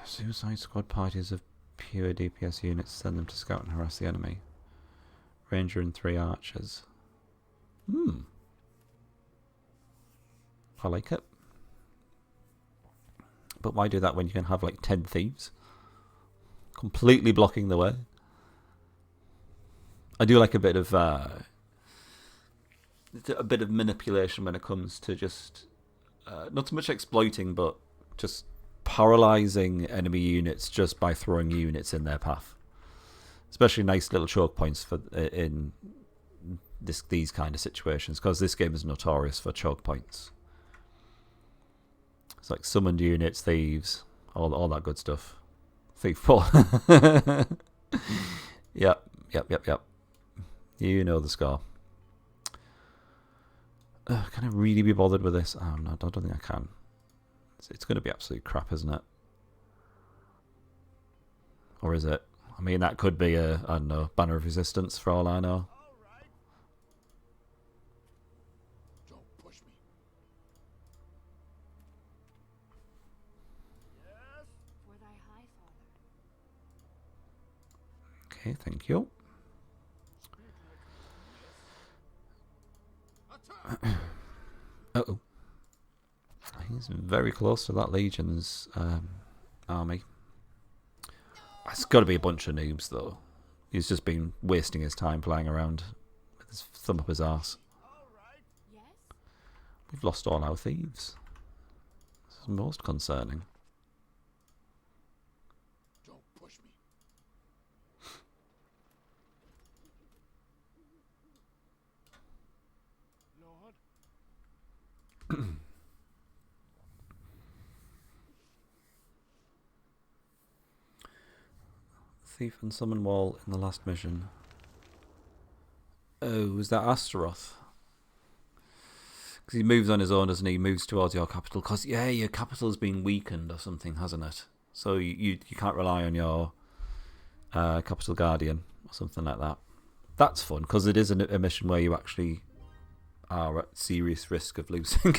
Suicide squad parties of pure DPS units send them to scout and harass the enemy. Ranger and 3 archers. I like it. But why do that when you can have like 10 thieves? Completely blocking the way. I do like a bit of manipulation when it comes to just not so much exploiting, but just paralyzing enemy units just by throwing units in their path. Especially nice little choke points for in these kind of situations, because this game is notorious for choke points. It's like summoned units, thieves, all that good stuff. Thief Paul. Yep. You know the score. Can I really be bothered with this? Oh, no, I don't think I can. It's going to be absolute crap, isn't it? Or is it? I mean, that could be a, I don't know, banner of resistance for all I know. Don't push me. Yes. For thy high father. Okay, thank you. Uh-oh. He's very close to that Legion's army. It's got to be a bunch of noobs, though. He's just been wasting his time flying around with his thumb up his arse. Yes? We've lost all our thieves. This is most concerning. Don't push me. Lord. Thief and summon wall in the last mission. Oh, was that Astaroth? Because he moves on his own, doesn't he? He moves towards your capital. Because, yeah, your capital's been weakened or something, hasn't it? So you can't rely on your capital guardian or something like that. That's fun, because it is a mission where you actually are at serious risk of losing.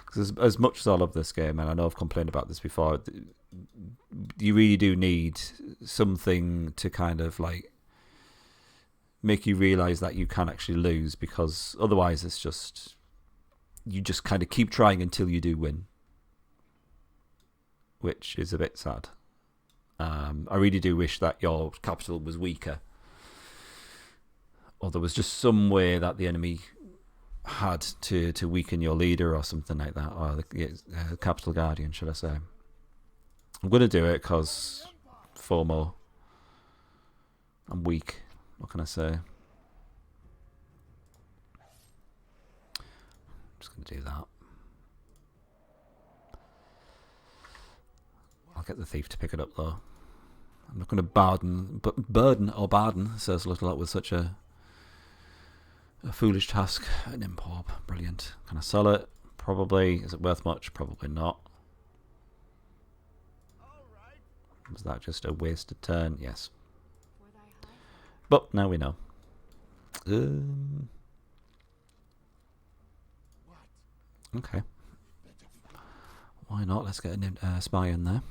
Because as much as I love this game, and I know I've complained about this before, you really do need something to kind of like make you realise that you can actually lose, because otherwise it's just, you just kind of keep trying until you do win, which is a bit sad. I really do wish that your capital was weaker, or there was just some way that the enemy had to weaken your leader or something like that, or the capital guardian, should I say. I'm going to do it because FOMO. I'm weak. What can I say? I'm just going to do that. I'll get the thief to pick it up, though. I'm not going to burden says Little Lot with such a foolish task. An impob. Brilliant. Can I sell it? Probably. Is it worth much? Probably not. Was that just a wasted turn? Yes. But now we know. Okay. Why not? Let's get a spy in there.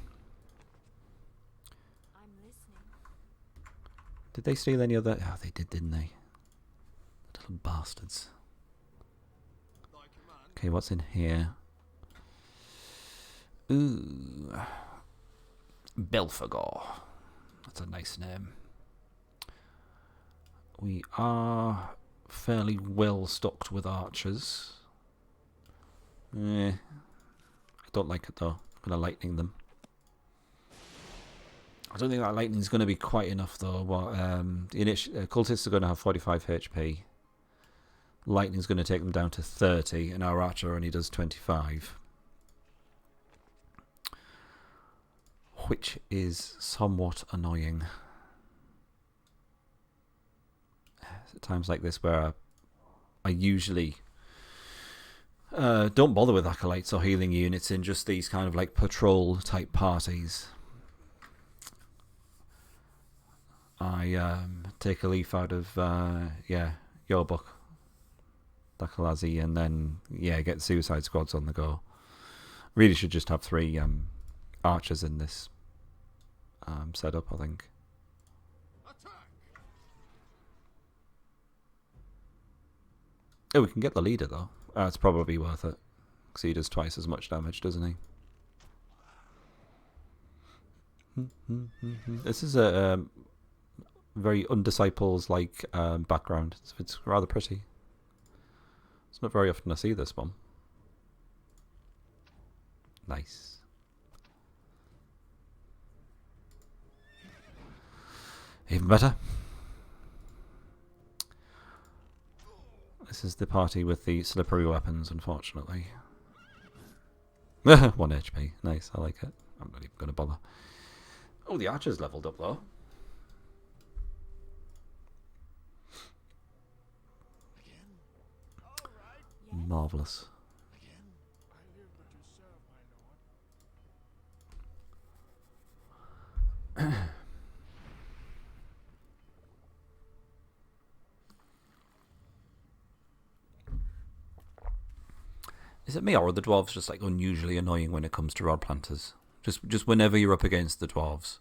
I'm listening. Did they steal any other? Oh, they did, didn't they? Little bastards. Okay, what's in here? Ooh. Belphegor. That's a nice name. We are fairly well stocked with archers. I don't like it though. I'm going to lightning them. I don't think that lightning is going to be quite enough though. What the cultists are going to have 45 HP. Lightning's going to take them down to 30, and our archer only does 25. Which is somewhat annoying. At times like this where I usually Don't bother with acolytes or healing units in just these kind of like patrol type parties. I take a leaf out of your book, Dakalazi, and then get Suicide Squads on the go. Really should just have 3 archers in this setup, I think. Oh, we can get the leader though. It's probably worth it, because he does twice as much damage, doesn't he? This is a very undisciples-like background. It's rather pretty. It's not very often I see this one. Nice. Even better. This is the party with the slippery weapons, unfortunately. 1 HP. Nice, I like it. I'm not even going to bother. Oh, the archer's leveled up, though. Marvellous. Is it me, or are the dwarves just like unusually annoying when it comes to rod planters? Just whenever you're up against the dwarves,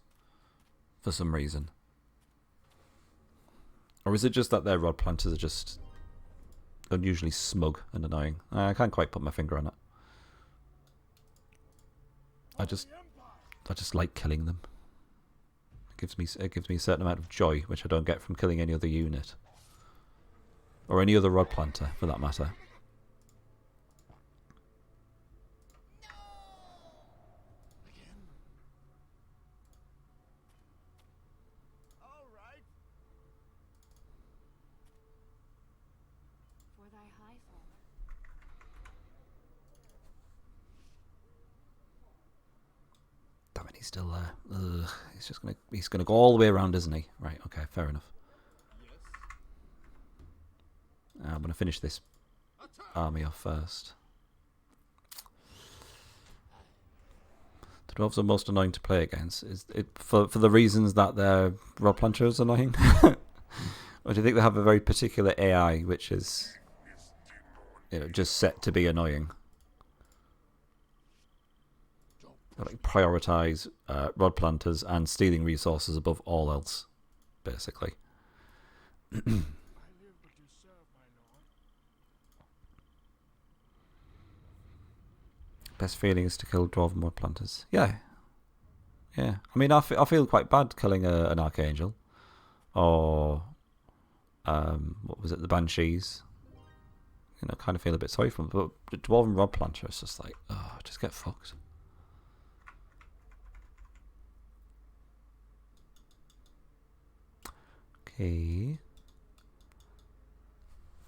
for some reason. Or is it just that their rod planters are just unusually smug and annoying? I can't quite put my finger on it. I just like killing them. It gives me a certain amount of joy, which I don't get from killing any other unit. Or any other rod planter, for that matter. For thy high fall. Damn it, he's still there. Ugh, he's gonna go all the way around, isn't he? Right, okay, fair enough. I'm gonna finish this army off first. The dwarves are most annoying to play against. Is it for the reasons that their rod planter is annoying? Or do you think they have a very particular AI which is, just set to be annoying? They like prioritize rod planters and stealing resources above all else, basically. Best feeling is to kill dwarven rod planters. Yeah. I mean, I feel quite bad killing an archangel, or what was it, the banshees. Kind of feel a bit sorry for them. But the dwarven rod planter is just like, oh, just get fucked. Okay.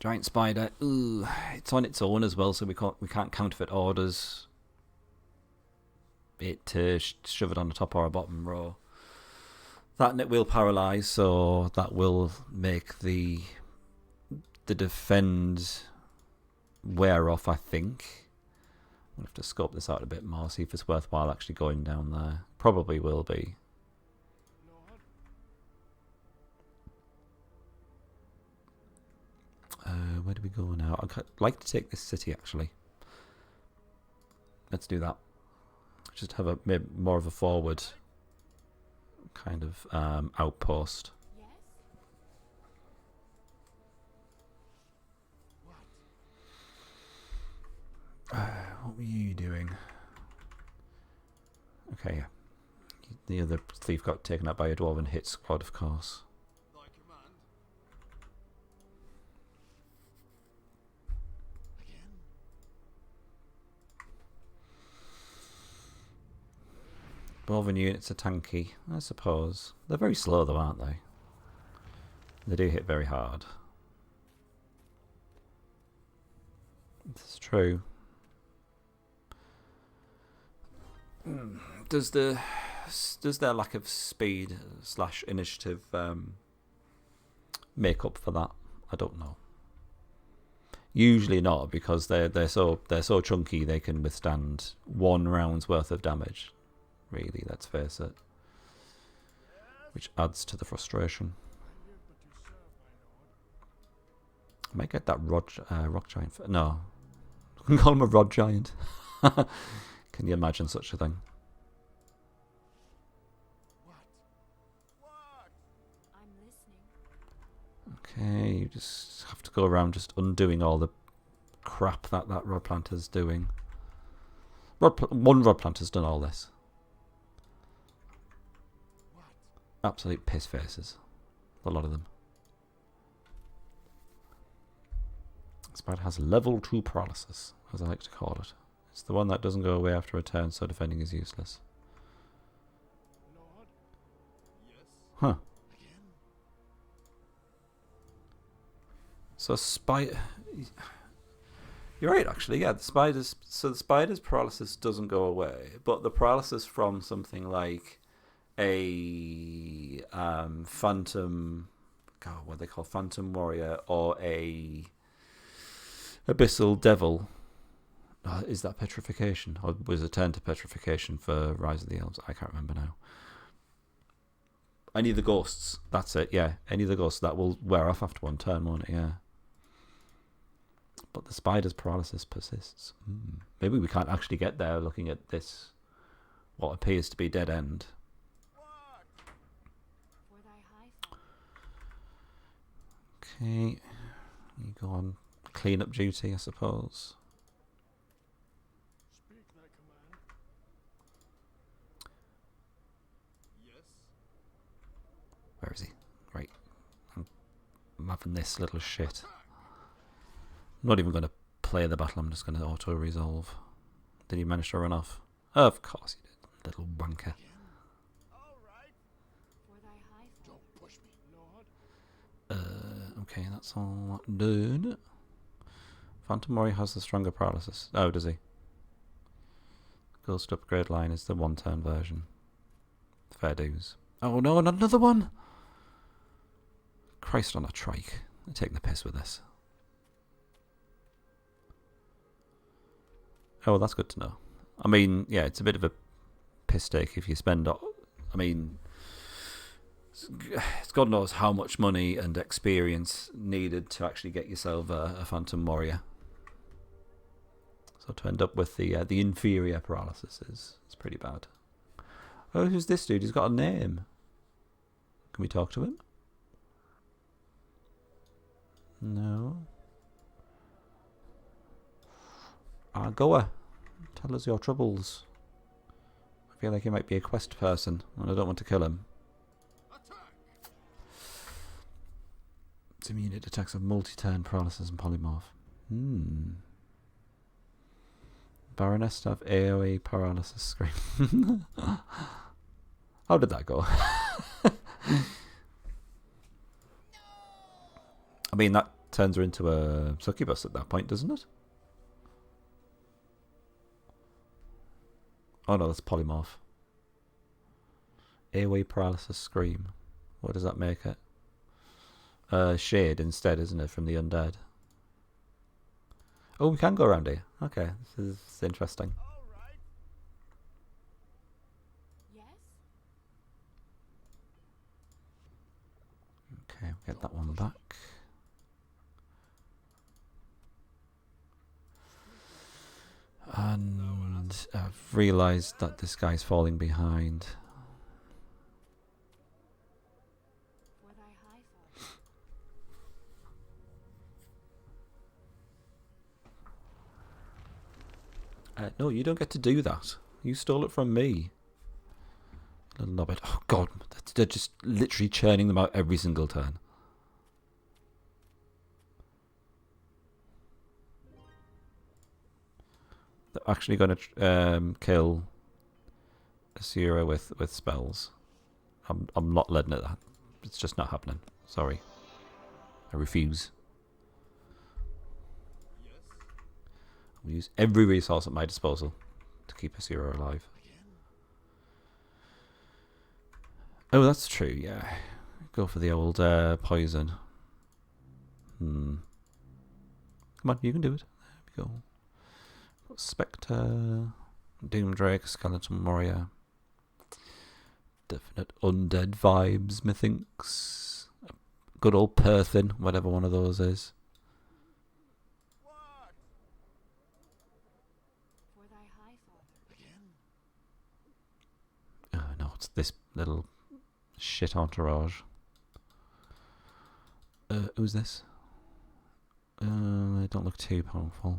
Giant spider. Ooh, it's on its own as well, so we can't counterfeit orders it to shove it on the top or a bottom row. That net will paralyze, so that will make the defend wear off, I think. We'll have to scope this out a bit more, see if it's worthwhile actually going down there. Probably will be. Where do we go now? I'd like to take this city, actually. Let's do that. Just have a maybe more of a forward kind of outpost. What were you doing? Okay, yeah. The other thief got taken out by a dwarven hit squad, of course. Dwarven units are tanky, I suppose. They're very slow though, aren't they? They do hit very hard. It's true. Does their lack of speed / initiative make up for that? I don't know. Usually not, because they're so chunky they can withstand 1 round's worth of damage. Really, let's face it. Which adds to the frustration. I might get that rock giant. No, I can call him a rod giant. Can you imagine such a thing? I'm listening. Okay, you just have to go around just undoing all the crap that rod planter's doing. One rod planter's done all this. Absolute piss faces. A lot of them. Spider has level 2 paralysis, as I like to call it. It's the one that doesn't go away after a turn, so defending is useless. Huh. So spider... You're right, actually. Yeah, the spider's paralysis doesn't go away, but the paralysis from something like a phantom... God, what they call phantom warrior, or a abyssal devil. Is that petrification? Or was it turned to petrification for Rise of the Elves? I can't remember now. Any of the ghosts. That's it, yeah. Any of the ghosts. That will wear off after 1 turn, won't it? Yeah. But the spider's paralysis persists. Maybe we can't actually get there looking at this, what appears to be dead end. For thy high Okay. You go on clean-up duty, I suppose. Where is he? Right. I'm having this little shit. I'm not even going to play the battle, I'm just going to auto-resolve. Did he manage to run off? Of course he did. Little wanker. for thy high Don't push me. Okay, that's all done. Phantom Warrior has the stronger paralysis. Oh, does he? Ghost upgrade line is the 1-turn version. Fair dues. Oh no, not another one! Christ on a trike. They're taking the piss with this. Oh, well, that's good to know. I mean, yeah, it's a bit of a piss take if you spend... I mean, it's God knows how much money and experience needed to actually get yourself a Phantom Warrior. So to end up with the inferior paralysis is pretty bad. Oh, who's this dude? He's got a name. Can we talk to him? No. Goa, tell us your troubles. I feel like he might be a quest person, and I don't want to kill him. It's immune to attacks of multi-turn paralysis and polymorph. Baroness to have AoE paralysis scream. How did that go? I mean, that turns her into a succubus at that point, doesn't it? Oh no, that's polymorph. AoE paralysis scream. What does that make it? Shade instead, isn't it, from the undead? Oh, we can go around here. Okay, this is interesting. Yes? Okay, we'll get that one back. And I've realised that this guy's falling behind. For thy high fall. No, you don't get to do that. You stole it from me. Little knobbit. Oh god, they're just literally churning them out every single turn. They're actually going to kill Asura with spells. I'm not letting it. It's just not happening. Sorry. I refuse. I'll use every resource at my disposal to keep Asura alive. Oh, that's true, yeah. Go for the old poison. Come on, you can do it. There we go. Spectre, Doomdrake, Skeleton Warrior. Definite undead vibes, methinks. Good old Perthin, whatever one of those is. For thy high father. Again? Oh no, it's this little shit entourage. Who's this? They don't look too powerful.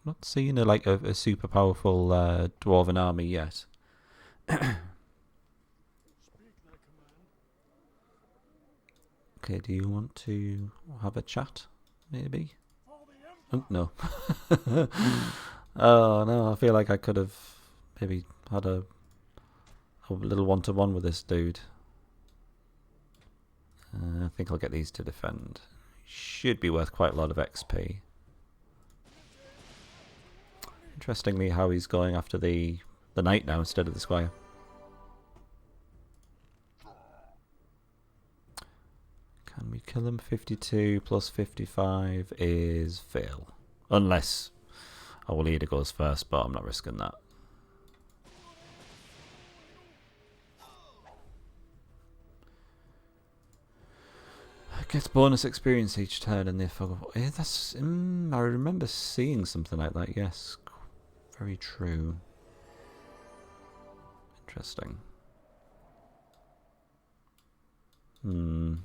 Not seeing a super powerful dwarven army yet. Speak thy command. Okay, do you want to have a chat? Maybe? For the Empire. Oh no. Oh no, I feel like I could have maybe had a little one-to-one with this dude. I think I'll get these to defend. Should be worth quite a lot of XP. Interestingly, how he's going after the knight now instead of the squire. Can we kill him? 52 plus 55 is fail. Unless our leader goes first, but I'm not risking that. Gets bonus experience each turn in the fog of... that's... I remember seeing something like that, yes. Very true. Interesting. Do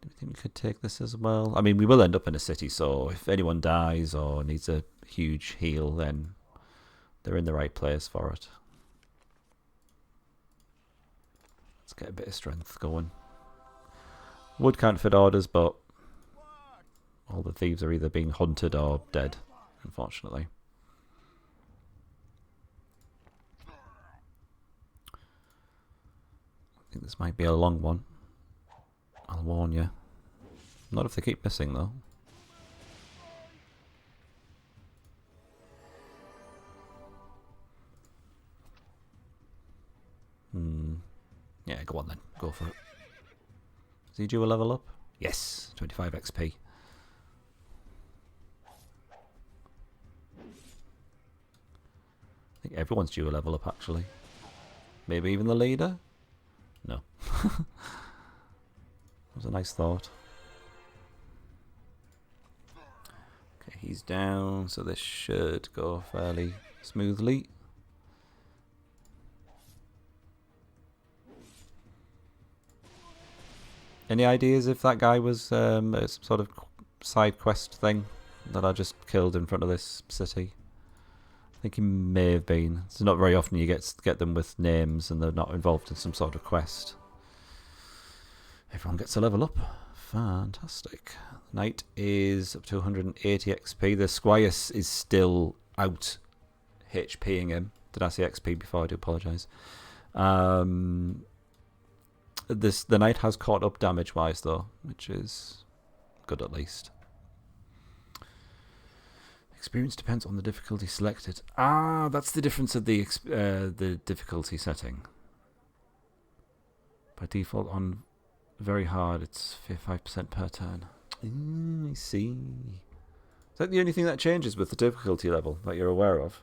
we think we could take this as well? I mean, we will end up in a city, so if anyone dies or needs a huge heal, then they're in the right place for it. Let's get a bit of strength going. Would counterfeit orders, but all the thieves are either being hunted or dead, unfortunately. I think this might be a long one. I'll warn you. Not if they keep missing, though. Yeah, go on then. Go for it. Is he due a level up? Yes, 25 XP. I think everyone's due a level up, actually. Maybe even the leader? No. That was a nice thought. Okay, he's down, so this should go fairly smoothly. Any ideas if that guy was some sort of side quest thing that I just killed in front of this city? I think he may have been. It's not very often you get them with names and they're not involved in some sort of quest. Everyone gets a level up. Fantastic. Knight is up to 180 XP. The squire is still out HPing him. Did I say XP before? I do apologise. The knight has caught up damage-wise, though, which is good at least. Experience depends on the difficulty selected. Ah, that's the difference of the difficulty setting. By default, on very hard, it's 5% per turn. I see. Is that the only thing that changes with the difficulty level that you're aware of?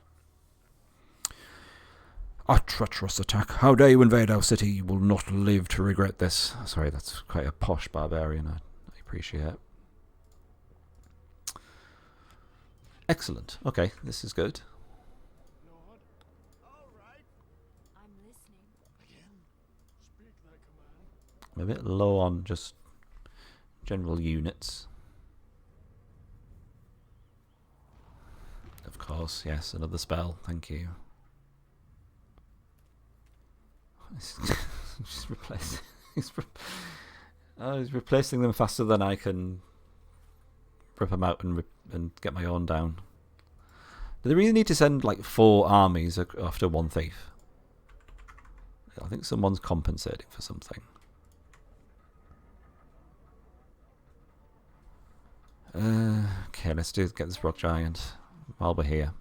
A treacherous attack. How dare you invade our city? You will not live to regret this. Sorry, that's quite a posh barbarian. I appreciate. Excellent. Okay, this is good. Lord. All right. I'm listening. Again. Speak thy command. I'm a bit low on just general units. Of course, yes, another spell. Thank you. Just replace. He's replacing them faster than I can rip them out and get my own down. Do they really need to send like 4 armies after one thief? I think someone's compensating for something. Okay, let's get this rock giant while we're here.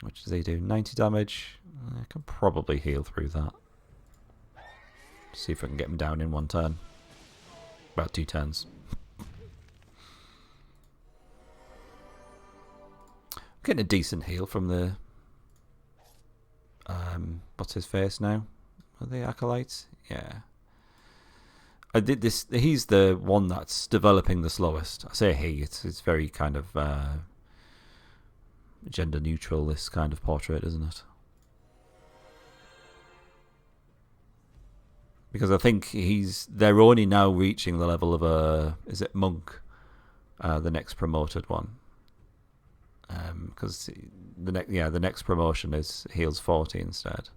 What does he do? 90 damage. I can probably heal through that. See if I can get him down in one turn. About 2 turns. Getting a decent heal from the what's his face now? Are they acolytes? Yeah. I did this. He's the one that's developing the slowest. I say he. It's very kind of gender neutral. This kind of portrait, isn't it? Because I think they're only now reaching the level of is it monk, the next promoted one. Because the next promotion is heals 40 instead,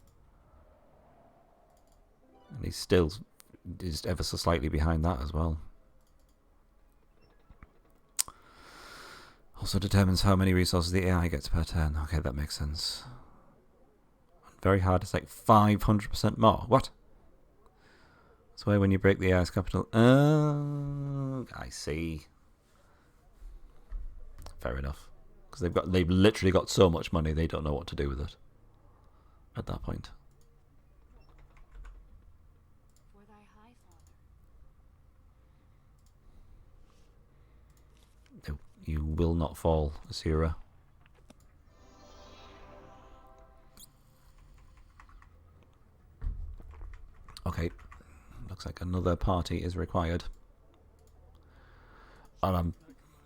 and he's still just ever so slightly behind that as well. Also determines how many resources the AI gets per turn. Okay, that makes sense. Very hard. It's like 500% more. What? That's why when you break the AI's capital. I see. Fair enough. Because they've literally got so much money they don't know what to do with it at that point. For thy high father. No, you will not fall, Asira. Okay. Looks like another party is required. And I'm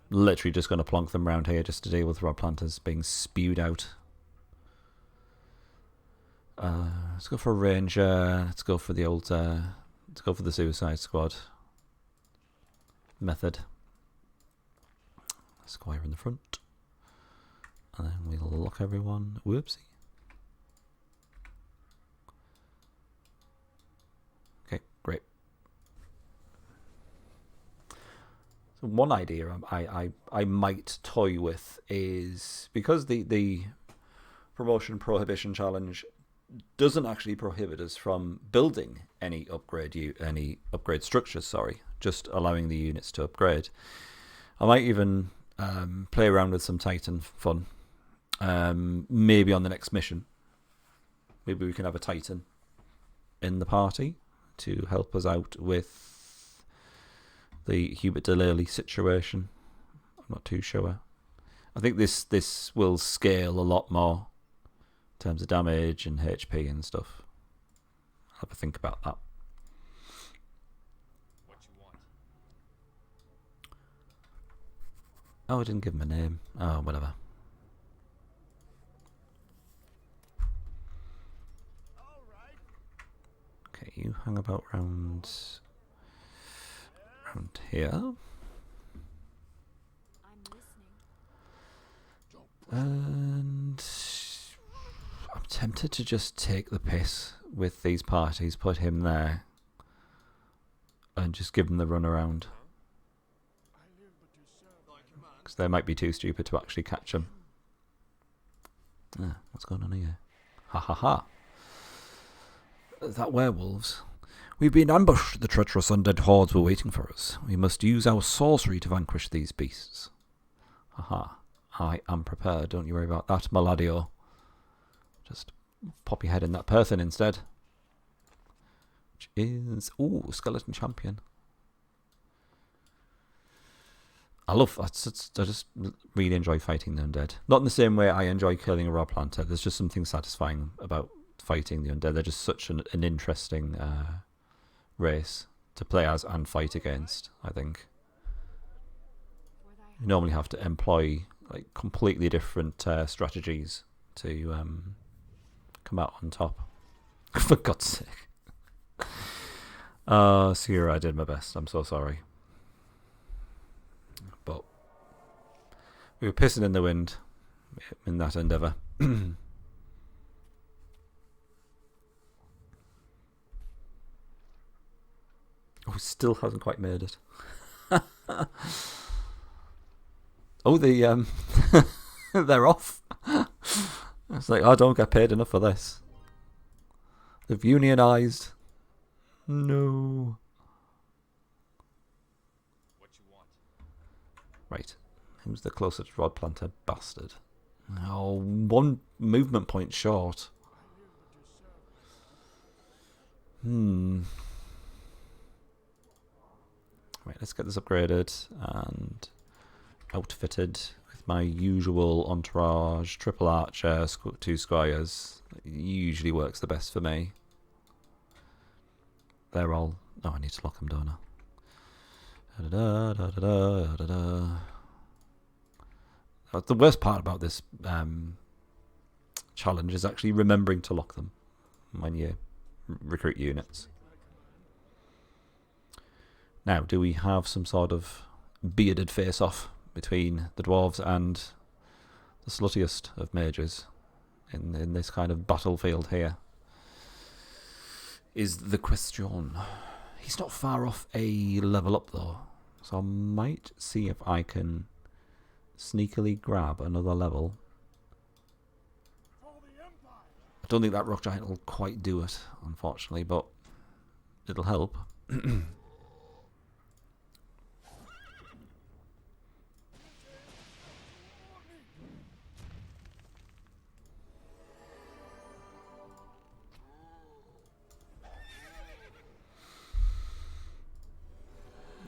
literally just going to plonk them round here just to deal with rod planters being spewed out. Let's go for a ranger. Let's go for the old. Let's go for the Suicide Squad method. Squire in the front, and then we'll lock everyone. Whoopsie. Okay, great. So one idea I might toy with is, because the promotion prohibition challenge doesn't actually prohibit us from building any upgrade structures, sorry, just allowing the units to upgrade. I might even play around with some Titan fun. Maybe on the next mission. Maybe we can have a Titan in the party to help us out with the Hubert Delay situation. I'm not too sure. I think this will scale a lot more in terms of damage and HP and stuff. I'll have a think about that. What you want? Oh, I didn't give him a name. Oh, whatever. Okay, you hang about round here. I'm listening. And I'm tempted to just take the piss with these parties, put him there, and just give him the run around. Because they might be too stupid to actually catch him. What's going on here? Ha ha ha. That werewolves. We've been ambushed. The treacherous undead hordes were waiting for us. We must use our sorcery to vanquish these beasts. Haha. I am prepared. Don't you worry about that, Maladio. Just pop your head in that person instead. Which is... Ooh, Skeleton Champion. I just really enjoy fighting the undead. Not in the same way I enjoy killing a rod planter. There's just something satisfying about fighting the undead. They're just such an interesting race to play as and fight against, I think. You normally have to employ like completely different strategies to come out on top. For God's sake. Sierra, I did my best. I'm so sorry. But we were pissing in the wind in that endeavour. Oh, still hasn't quite made it. Oh, they're off. It's like, I don't get paid enough for this. They've unionised. No. What you want? Right. Who's the closest rod planter bastard? Oh, one movement point short. Right, let's get this upgraded and outfitted with my usual entourage, triple archer, 2 squires. It usually works the best for me. They're all... Oh, I need to lock them, don't I? The worst part about this challenge is actually remembering to lock them when you recruit units. Now, do we have some sort of bearded face-off between the dwarves and the sluttiest of mages in this kind of battlefield here? Is the question. He's not far off a level up though, so I might see if I can sneakily grab another level. I don't think that rock giant will quite do it, unfortunately, but it'll help.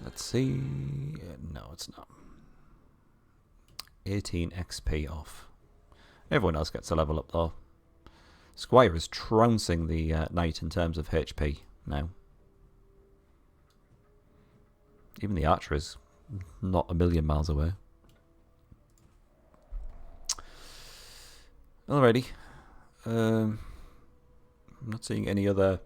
Let's see. No, it's not. 18 XP off. Everyone else gets a level up though. Squire is trouncing the knight in terms of HP now. Even the archer is not a million miles away. Alrighty. I'm not seeing any other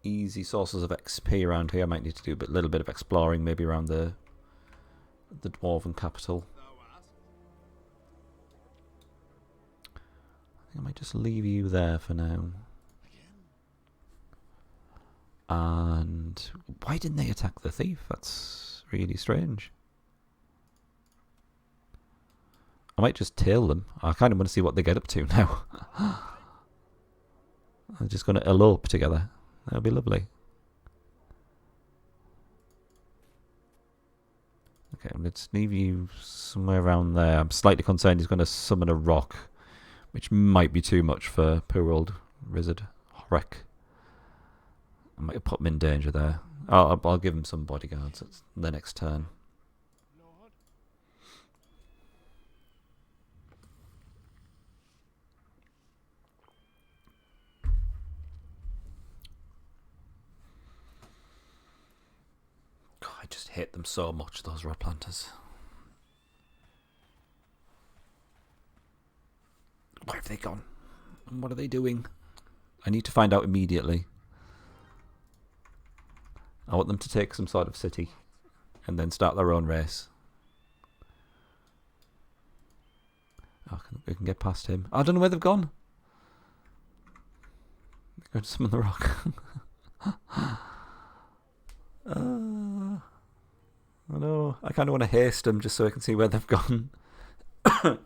easy sources of XP around here. I might need to do a little bit of exploring, maybe around the dwarven capital. I think I might just leave you there for now. And why didn't they attack the thief? That's really strange. I might just tail them. I kind of want to see what they get up to now. I'm just going to elope together. That would be lovely. Okay, let's leave you somewhere around there. I'm slightly concerned he's going to summon a rock, which might be too much for poor old Wizard Horek. I might put him in danger there. I'll give him some bodyguards at the next turn. God, I just hate them so much, those red planters. Where have they gone? And what are they doing? I need to find out immediately. I want them to take some sort of city and then start their own race. Oh, we can get past him. I don't know where they've gone. They're going to summon the rock. I know. I kind of want to haste them just so I can see where they've gone. That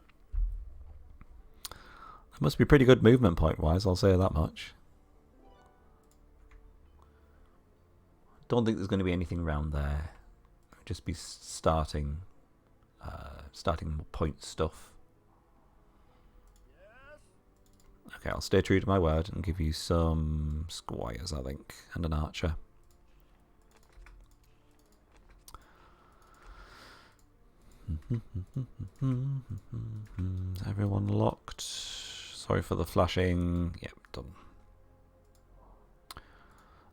must be pretty good movement point-wise, I'll say that much. Don't think there's going to be anything around there. Just be starting point stuff. Okay, I'll stay true to my word and give you some squires, I think, and an archer. Is everyone locked? Sorry for the flashing. Yep, done.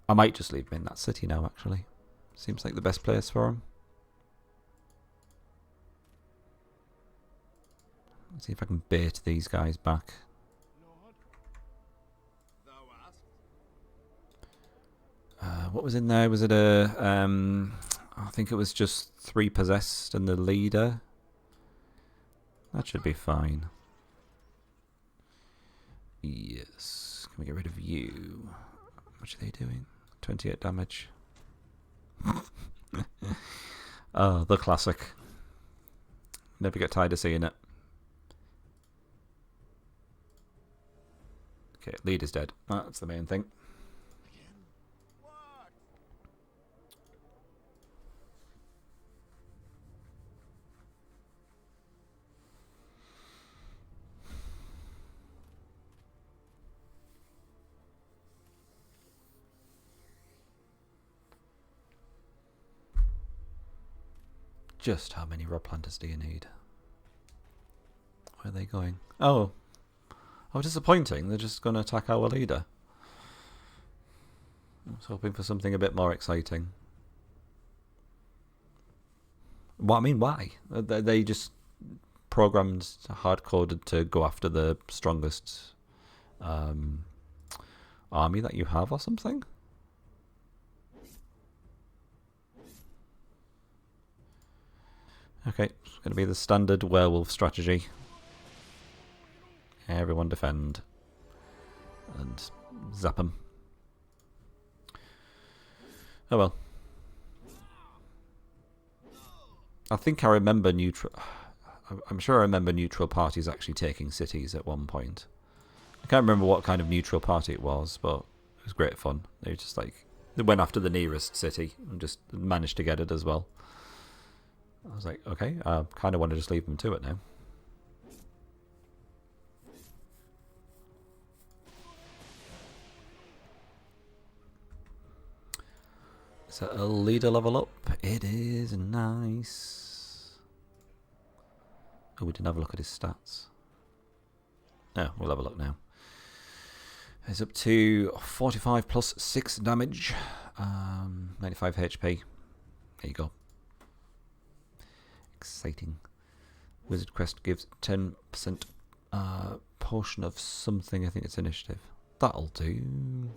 I might just leave him in that city now, actually. Seems like the best place for him. Let's see if I can bait these guys back. What was in there? Was it a... I think it was just 3 possessed and the leader. That should be fine. Yes. Can we get rid of you? How much are they doing? 28 damage. Oh, the classic. Never get tired of seeing it. Okay, leader's dead. That's the main thing. Just how many rod planters do you need? Where are they going? Oh. Oh, disappointing. They're just going to attack our leader. I was hoping for something a bit more exciting. Well, I mean, why? They just programmed, hard-coded to go after the strongest army that you have or something? Okay, it's going to be the standard werewolf strategy. Everyone defend. And zap them. Oh well. I think I remember neutral... I'm sure I remember neutral parties actually taking cities at one point. I can't remember what kind of neutral party it was, but it was great fun. They were just like... They went after the nearest city and just managed to get it as well. I was like, okay, I kind of want to just leave them to it now. Is that a leader level up? It is nice. Oh, we didn't have a look at his stats. No, we'll have a look now. He's up to 45 plus 6 damage. 95 HP. There you go. Exciting. Wizard Quest gives 10% portion of something. I think it's initiative. That'll do.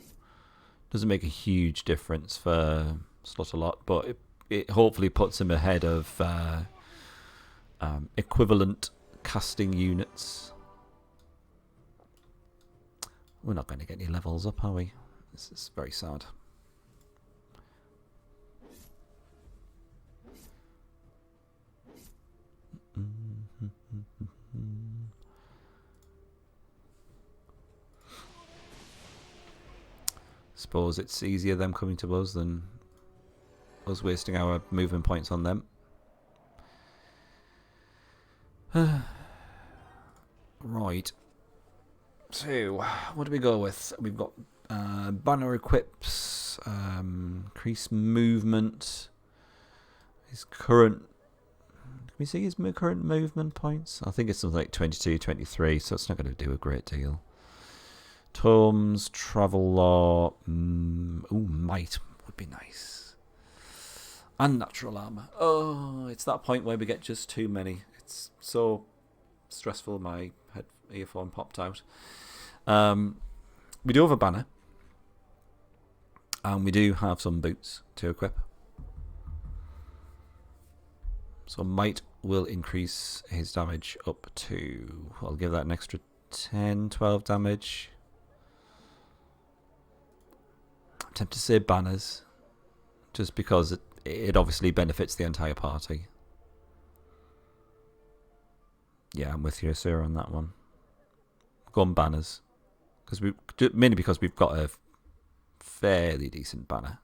Doesn't make a huge difference for Slaughterlot, but it hopefully puts him ahead of equivalent casting units. We're not going to get any levels up, are we? This is very sad. Suppose it's easier them coming to us than us wasting our movement points on them. Right. So, what do we go with? We've got banner equips, increase movement. His current... Can we see his current movement points? I think it's something like 22, 23, so it's not going to do a great deal. Tomes, travel law, might would be nice. And natural armor. Oh, it's that point where we get just too many. It's so stressful. My head earphone popped out. We do have a banner, and we do have some boots to equip. So might will increase his damage up to... I'll give that an extra 10, 12 damage. I'm tempted to say banners, just because it obviously benefits the entire party. Yeah, I'm with you, sir, on that one. Go on banners, mainly because we've got a fairly decent banner,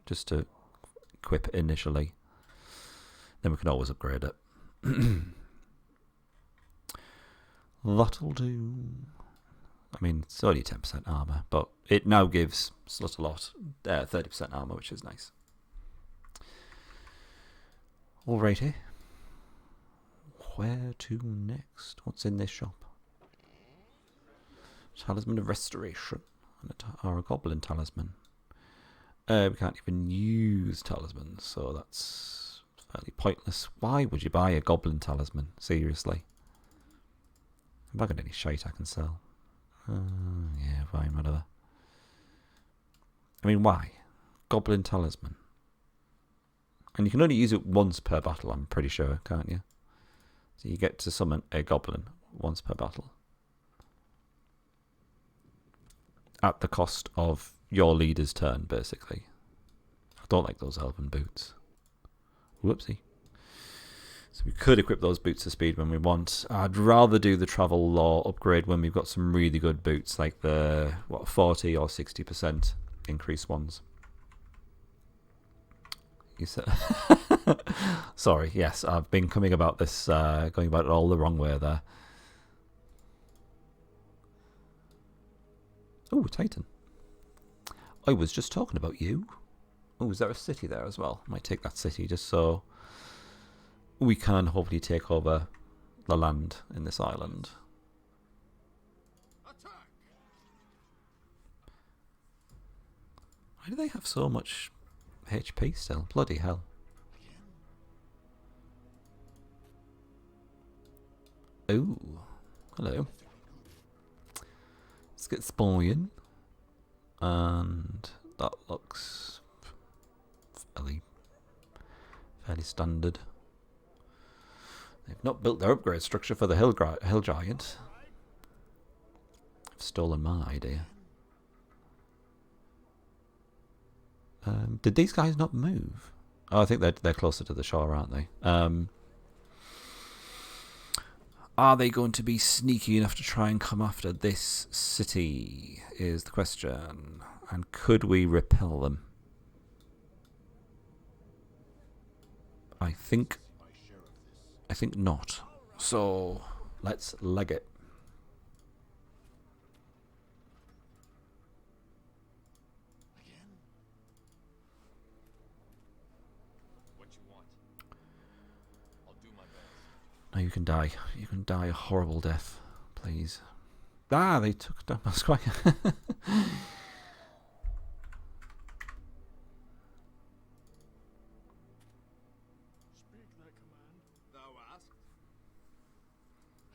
just to equip initially. Then we can always upgrade it. That'll do. I mean, it's only 10% armour, but it now gives Slaughterlot 30% armour, which is nice. Alrighty. Where to next? What's in this shop? Talisman of Restoration. Or a Goblin Talisman. We can't even use talismans, so that's fairly pointless. Why would you buy a Goblin Talisman? Seriously. Have I got any shite I can sell? Yeah, fine, whatever. I mean, why? Goblin Talisman. And you can only use it once per battle, I'm pretty sure, can't you? So you get to summon a goblin once per battle. At the cost of your leader's turn, basically. I don't like those elven boots. Whoopsie. So we could equip those boots to speed when we want. I'd rather do the travel law upgrade when we've got some really good boots, like the 40 or 60% increase ones. You said sorry, yes, I've been coming about this, going about it all the wrong way there. Oh, Titan. I was just talking about you. Oh, is there a city there as well? Might take that city just so we can hopefully take over the land in this island. Attack! Why do they have so much HP still? Bloody hell. Ooh, hello. Let's get spying. And that looks fairly standard. They've not built their upgrade structure for the hill giant. I've stolen my idea. Did these guys not move? Oh, I think they're closer to the shore, aren't they? Are they going to be sneaky enough to try and come after this city, is the question. And could we repel them? I think not. So let's leg it. What you want? I'll do my best. No, you can die. You can die a horrible death, please. Ah, they took down my squire. Speak thy command. Thou asked?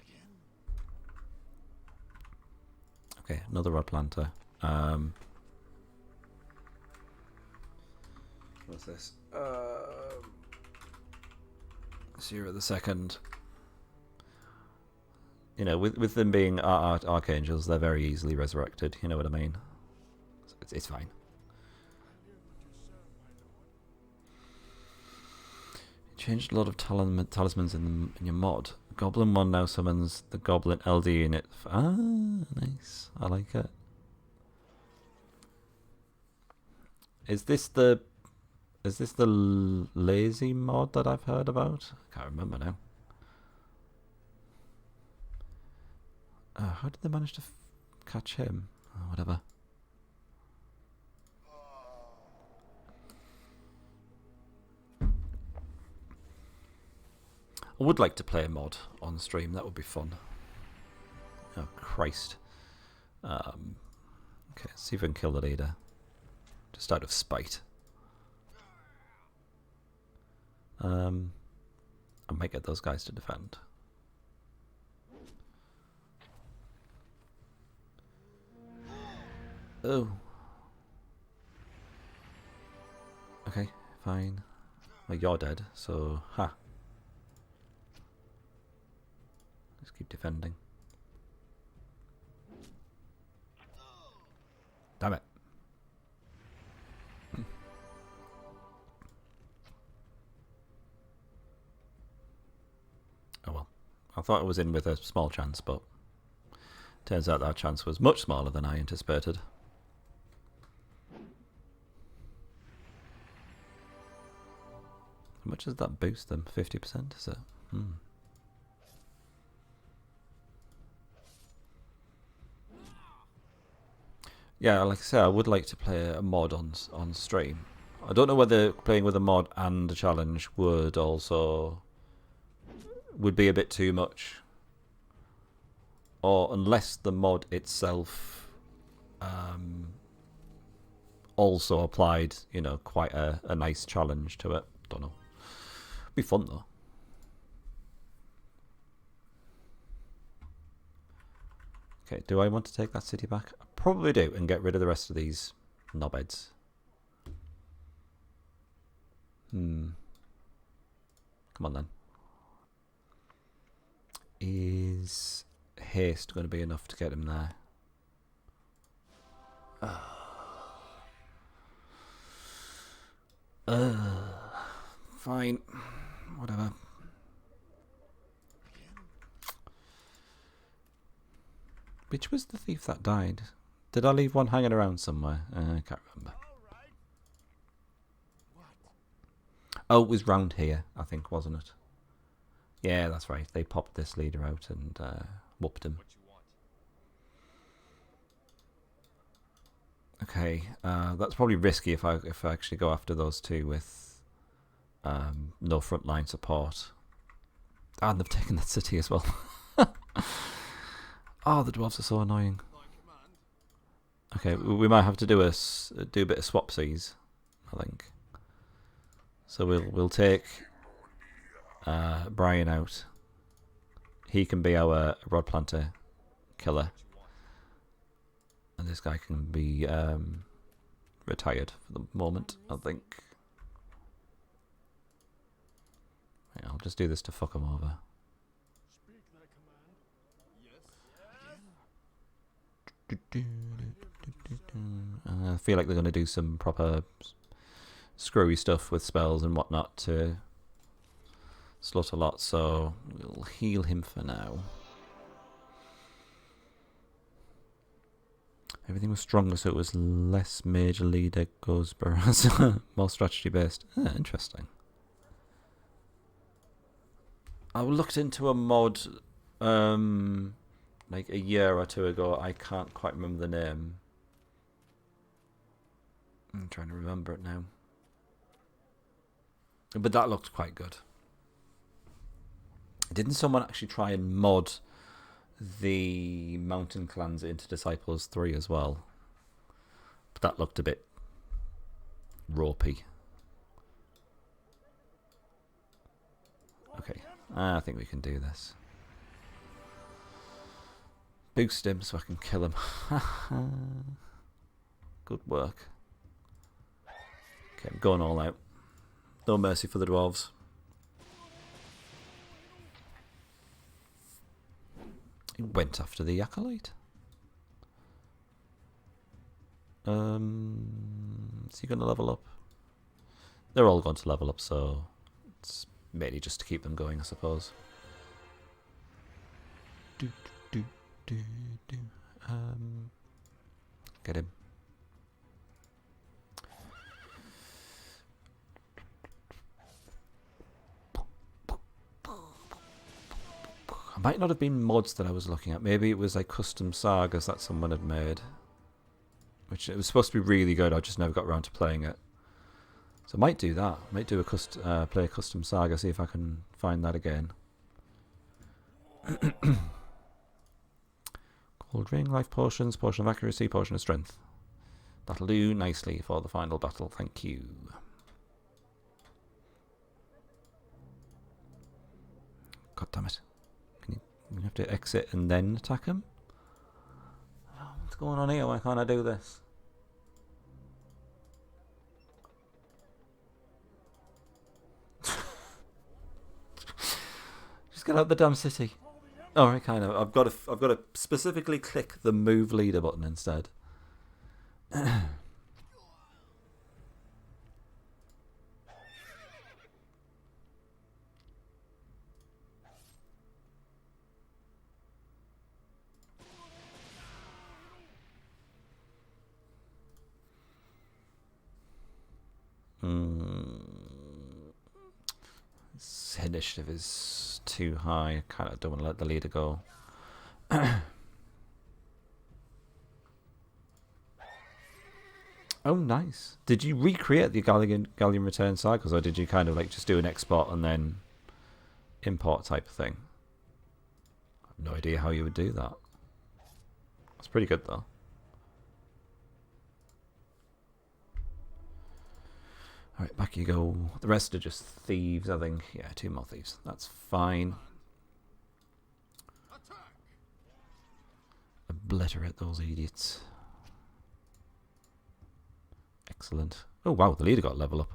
Again? Okay, another rod planter. What's this? Zero the second. You know, with them being archangels, they're very easily resurrected. You know what I mean? It's fine. I live to serve my lord. Changed a lot of talismans in your mod. Goblin one now summons the Goblin LD unit. Ah, nice. I like it. Is this the lazy mod that I've heard about? I can't remember now. How did they manage to catch him? Oh, whatever. I would like to play a mod on stream. That would be fun. Oh, Christ. Okay, let's see if we can kill the leader. Just out of spite. I might get those guys to defend. Oh. Okay, fine. Well, you're dead, so ha. Let's keep defending. Damn it. Oh well. I thought I was in with a small chance, but turns out that chance was much smaller than I anticipated. How much does that boost them? 50%, is it? Yeah, like I said, I would like to play a mod on stream. I don't know whether playing with a mod and a challenge would be a bit too much, or unless the mod itself also applied, you know, quite a nice challenge to it. Don't know. Be fun though. Okay, do I want to take that city back? I probably do, and get rid of the rest of these knobheads. Come on then. Is haste going to be enough to get him there? Fine. Whatever. Which was the thief that died? Did I leave one hanging around somewhere? I can't remember. Oh, it was round here, I think, wasn't it? Yeah, that's right. They popped this leader out and whooped him. Okay, that's probably risky if I actually go after those two with no frontline support. And they've taken that city as well. Oh, the dwarves are so annoying. Okay, we might have to do a bit of swapsies, I think. So we'll take Brian out. He can be our rod planter killer, and this guy can be retired for the moment, I think. Right, I'll just do this to fuck him over. I feel like they're going to do some proper screwy stuff with spells and whatnot to slot a lot, so we'll heal him for now. Everything was stronger, so it was less major leader goes more strategy based. Interesting. I looked into a mod like a year or two ago. I can't quite remember the name. I'm trying to remember it now. But that looked quite good. Didn't someone actually try and mod the Mountain Clans into Disciples 3 as well? But that looked a bit ropey. Okay, I think we can do this. Boost him so I can kill him. Good work. Okay, I'm going all out. No mercy for the dwarves. He went after the acolyte. Is he going to level up? They're all going to level up, so it's mainly just to keep them going, I suppose. Get him. I might not have been mods that I was looking at. Maybe it was like custom sagas that someone had made, which it was supposed to be really good. I just never got around to playing it. So I might do that. I might do a play a custom saga, see if I can find that again. Gold ring, life potions, potion of accuracy, potion of strength. That'll do nicely for the final battle. Thank you. God damn it. You have to exit and then attack him? Oh, what's going on here? Why can't I do this? Just get out the damn city. Oh, right, kind of. I've got to specifically click the move leader button instead. This initiative is too high. I kind of don't want to let the leader go. Oh, nice. Did you recreate the Galleon Return cycles, or did you kind of like just do an export and then import type of thing? I have no idea how you would do that. That's pretty good though. Alright, back you go. The rest are just thieves, I think. Yeah, 2 more thieves. That's fine. Obliterate those idiots. Excellent. Oh wow, the leader got a level up.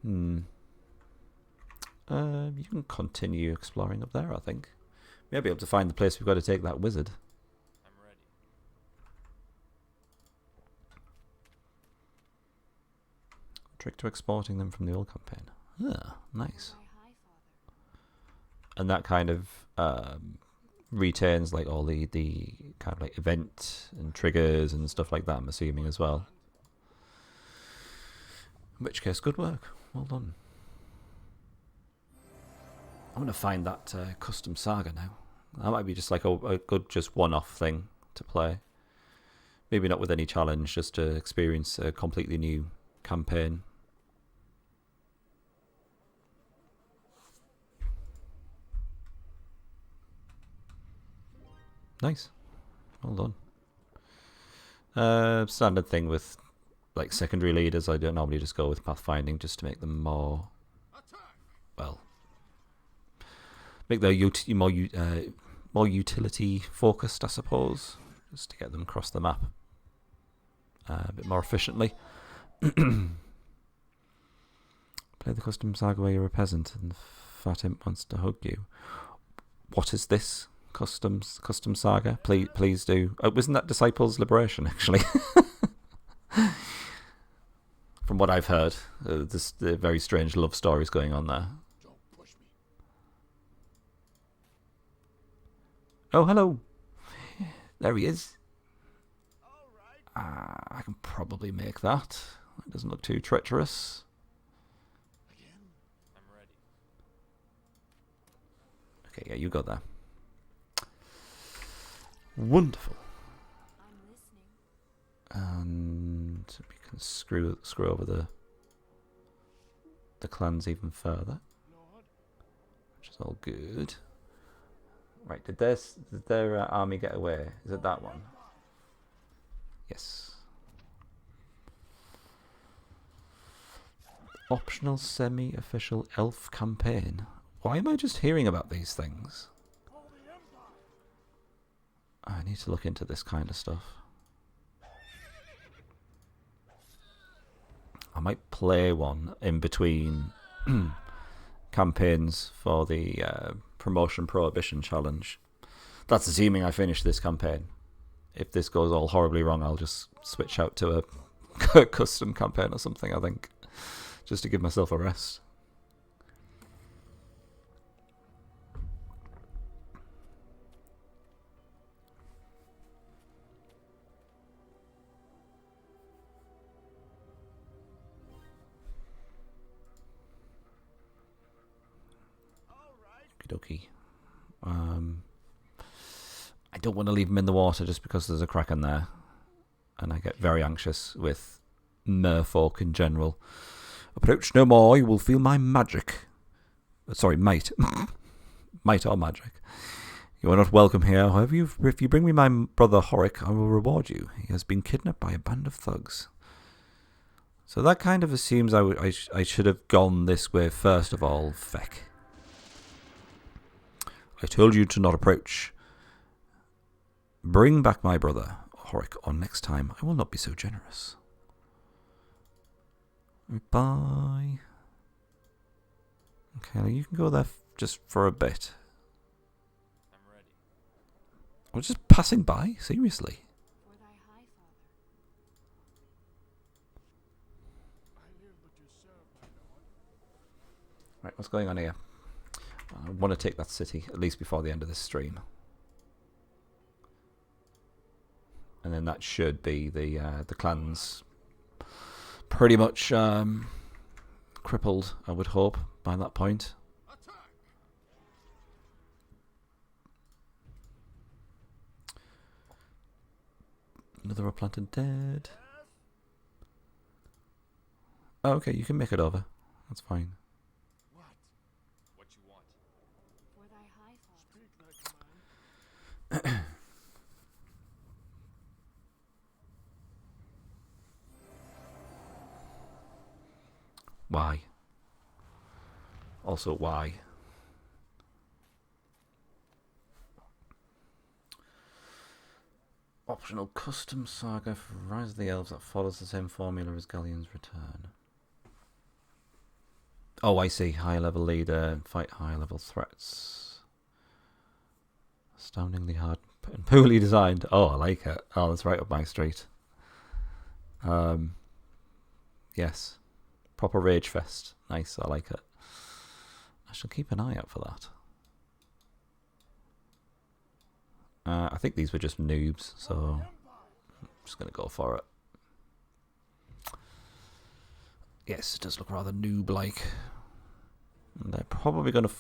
You can continue exploring up there, I think. We'll be able to find the place we've got to take that wizard. I'm ready. Trick to exporting them from the old campaign. Ah, nice. My high father. And that kind of retains like all the kind of like event and triggers and stuff like that, I'm assuming as well. In which case, good work. Well done. I'm going to find that custom saga now. That might be just like a good just one-off thing to play. maybe not with any challenge, just to experience a completely new campaign. Nice. Well done. Standard thing with like secondary leaders. I don't normally just go with pathfinding just to make them more, well, make their more utility focused, I suppose, just to get them across the map a bit more efficiently. Play the custom saga where you're a peasant and Fat Imp wants to hug you. What is this custom saga? Please do. Wasn't that Disciples Liberation actually? From what I've heard, there's very strange love stories going on there. Oh, hello. There he is. I can probably make that. It doesn't look too treacherous. I'm ready. Okay, yeah, you go there. Wonderful. I'm listening. And we can screw over the clans even further, which is all good. Right, did their army get away? Is it that one? Yes. Optional semi-official elf campaign. Why am I just hearing about these things? I need to look into this kind of stuff. I might play one in between campaigns for the Prohibition challenge. That's assuming I finish this campaign. If this goes all horribly wrong, I'll just switch out to a custom campaign or something, I think. Just to give myself a rest. Okie dokie. I don't want to leave him in the water just because there's a kraken there. And I get very anxious with merfolk in general. Approach no more, you will feel my magic. Sorry, might. Might or magic. You are not welcome here. However, if you bring me my brother Horik, I will reward you. He has been kidnapped by a band of thugs. So that kind of assumes I should have gone this way first of all. Feck. I told you to not approach. Bring back my brother, Horik, or next time I will not be so generous. Bye. Okay, you can go there just for a bit. I'm ready. I was just passing by, seriously. For thy high father. Right, what's going on here? I want to take that city, at least before the end of this stream. And then that should be the clans pretty much crippled, I would hope, by that point. Another replanted dead. Oh, okay, you can make it over. That's fine. What you want? For thy high father. Why? Also, why? Optional custom saga for Rise of the Elves that follows the same formula as Galleon's Return. Oh, I see. High level leader, fight high level threats. Astoundingly hard and poorly designed. Oh, I like it. Oh, that's right up my street. Yes. Proper rage fest. Nice, I like it. I shall keep an eye out for that. I think these were just noobs, so I'm just going to go for it. Yes, it does look rather noob-like. And they're probably going to...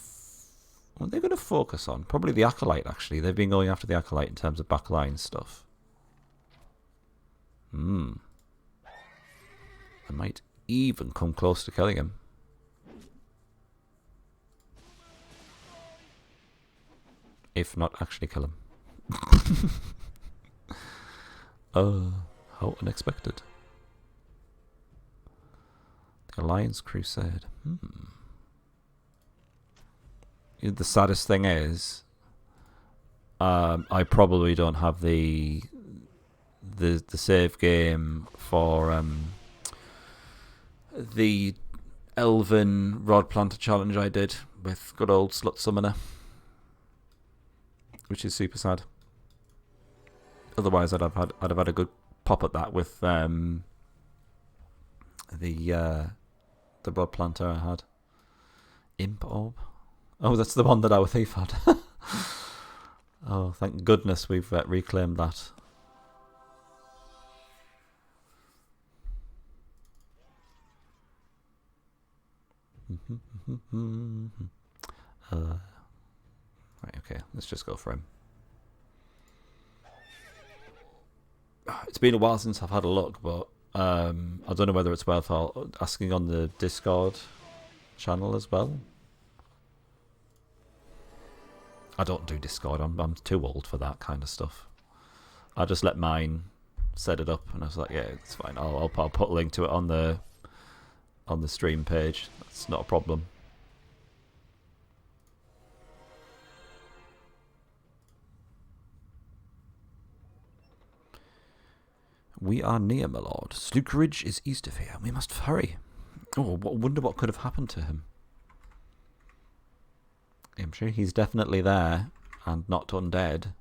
what are they going to focus on? Probably the Acolyte, actually. They've been going after the Acolyte in terms of backline stuff. I might even come close to killing him. If not actually kill him. How unexpected. The Alliance Crusade. The saddest thing is, I probably don't have the save game for the Elven Rod Planter challenge I did with good old Slut Summoner, which is super sad. Otherwise, I'd have had a good pop at that with the Rod Planter I had. Imp Orb. Oh, that's the one that our thief had. Oh, thank goodness we've reclaimed that. Right, okay, let's just go for him. It's been a while since I've had a look, but I don't know whether it's worth asking on the Discord channel as well. I don't do Discord. I'm too old for that kind of stuff. I just let mine set it up, and I was like, yeah, it's fine. I'll put a link to it on the stream page. That's not a problem. We are near, my lord. Slukeridge is east of here. We must hurry. Oh, I wonder what could have happened to him. I'm sure he's definitely there and not undead.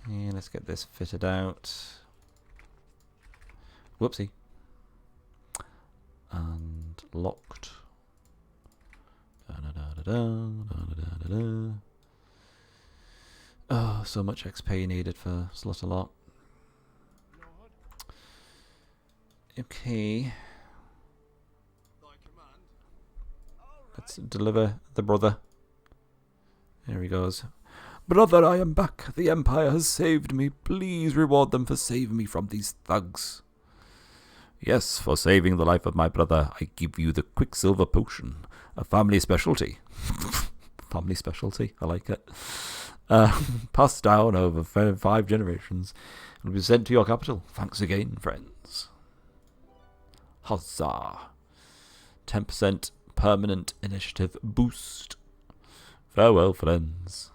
Okay, let's get this fitted out. Whoopsie. And locked. Oh, so much XP needed for Slaughterlot. Okay. Let's deliver the brother. Here he goes. Brother, I am back. The Empire has saved me. Please reward them for saving me from these thugs. Yes, for saving the life of my brother, I give you the Quicksilver Potion, a family specialty. Family specialty, I like it. Passed down over 5 generations and will be sent to your capital. Thanks again, friends. Huzzah. 10% permanent initiative boost. Farewell, friends.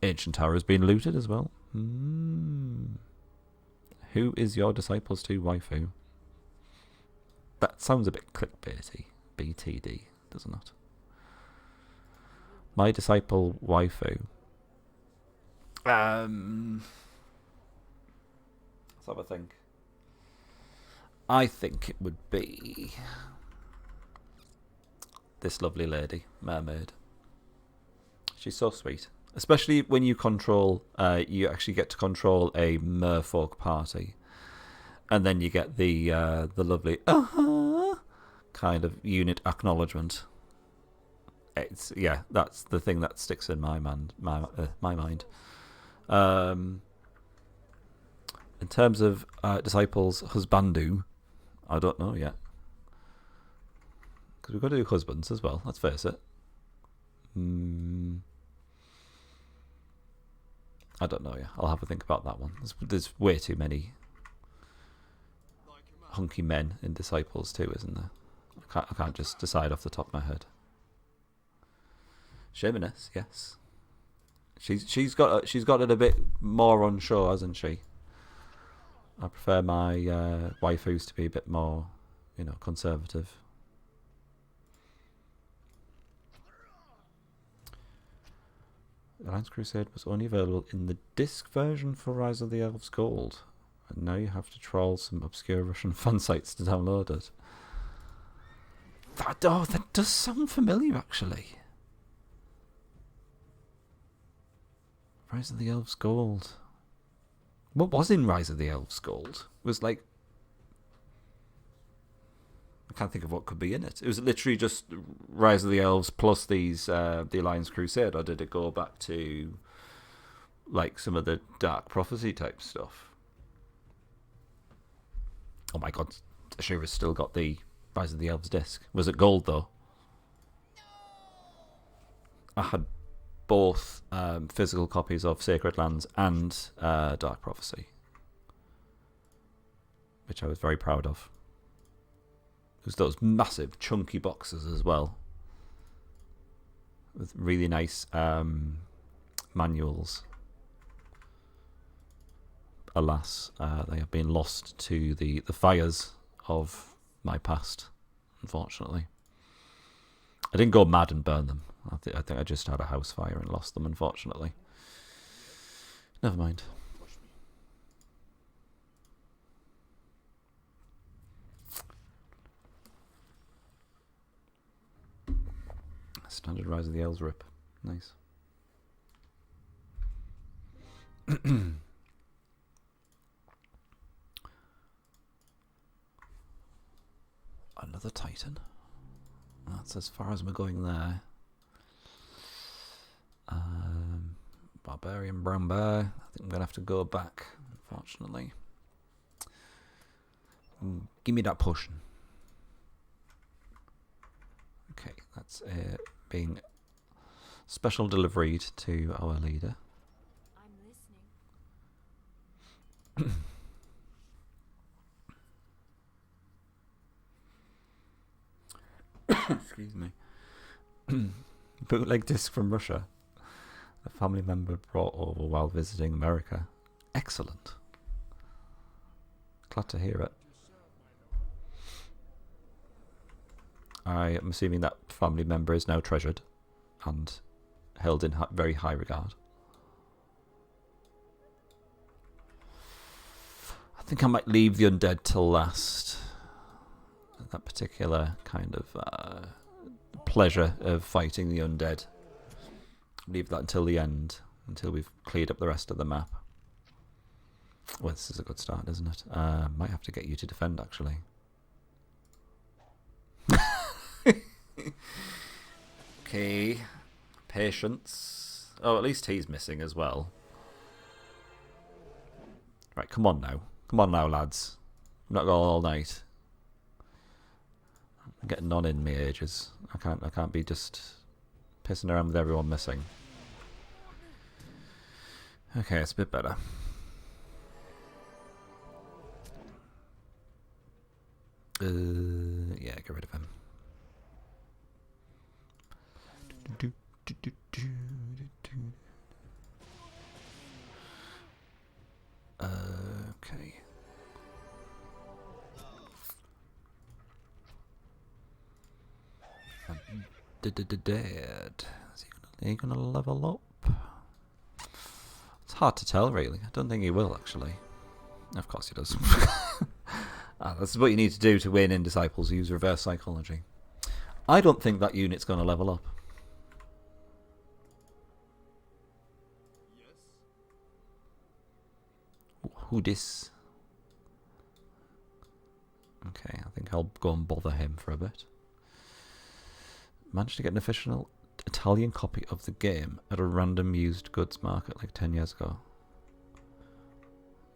Ancient Tower has been looted as well. Who is your disciples to, waifu? That sounds a bit clickbaity. BTD, does it not? My disciple waifu. Let's have a think. I think it would be this lovely lady, mermaid. She's so sweet. Especially when you control, you actually get to control a merfolk party. And then you get the lovely kind of unit acknowledgement. It's, yeah, that's the thing that sticks in my mind. In terms of disciples husbandu, I don't know yet. Because we've got to do husbands as well, let's face it. I don't know, yeah. I'll have a think about that one. There's way too many hunky men in disciples too, isn't there? I can't just decide off the top of my head. Shamaness, yes. She's got it a bit more unsure, hasn't she? I prefer my waifus to be a bit more, conservative. The Alliance Crusade was only available in the disc version for Rise of the Elves Gold, and now you have to troll some obscure Russian fan sites to download it. That does sound familiar, actually. Rise of the Elves Gold. What was in Rise of the Elves Gold? It was like, I can't think of what could be in it. It was literally just Rise of the Elves plus these the Alliance Crusade, or did it go back to like some of the Dark Prophecy type stuff. Oh my god, Ashura's still got the Rise of the Elves disc. Was it gold though? I had both physical copies of Sacred Lands and Dark Prophecy, which I was very proud of. It was those massive, chunky boxes as well, with really nice manuals. Alas, they have been lost to the fires of my past, unfortunately. I didn't go mad and burn them. I think I just had a house fire and lost them, unfortunately. Never mind. Standard Rise of the Elves rip. Nice. Another Titan. That's as far as we're going there. Barbarian Brown Bear. I think I'm going to have to go back, unfortunately. Give me that potion. Okay, that's being special delivered to our leader. I'm listening. Excuse me. Bootleg disc from Russia. A family member brought over while visiting America. Excellent. Glad to hear it. I am assuming that family member is now treasured and held in very high regard. I think I might leave the undead till last. That particular kind of pleasure of fighting the undead. Leave that until the end, until we've cleared up the rest of the map. Well, this is a good start, isn't it? Might have to get you to defend, actually. Okay. Patience. Oh, at least he's missing as well. Right, come on now. Come on now, lads. I've not got all night. I'm getting on in me ages. I can't be just pissing around with everyone missing. Okay, it's a bit better. Yeah, get rid of him. Okay. Dead. Is he gonna level up? It's hard to tell, really. I don't think he will, actually. Of course he does. That's what you need to do to win in Disciples. Use reverse psychology. I don't think that unit's going to level up. Yes? Who dis? Okay, I think I'll go and bother him for a bit. Managed to get an official Italian copy of the game at a random used goods market like 10 years ago.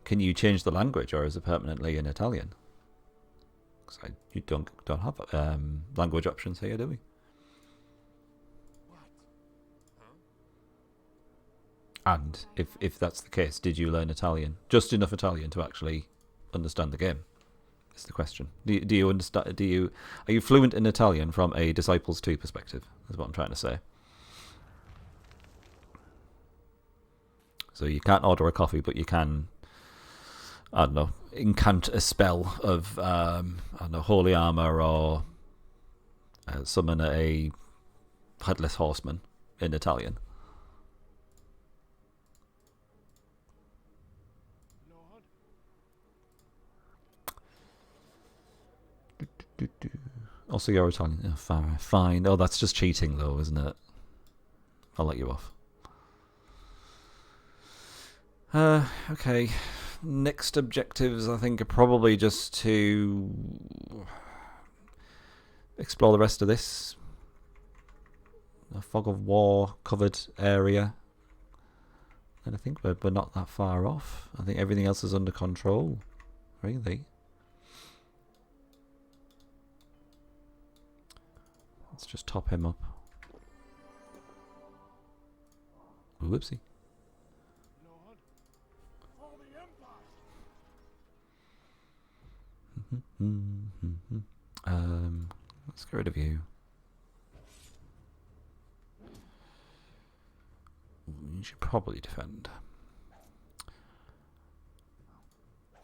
Can you change the language, or is it permanently in Italian? Because you don't have language options here, do we? What? Huh? And if that's the case, did you learn Italian? Just enough Italian to actually understand the game? Is the question. Do you understand? Are you fluent in Italian from a Disciples 2 perspective? Is what I'm trying to say. So you can't order a coffee, but you can, I don't know, incant a spell of I don't know, holy armor, or summon a headless horseman in Italian. Also, you're Italian. Oh, fine. Oh, that's just cheating, though, isn't it? I'll let you off. Okay. Next objectives, I think, are probably just to explore the rest of this fog of war covered area. And I think we're not that far off. I think everything else is under control, really. Let's just top him up. Whoopsie. Lord, for the Empire. Let's get rid of you. You should probably defend.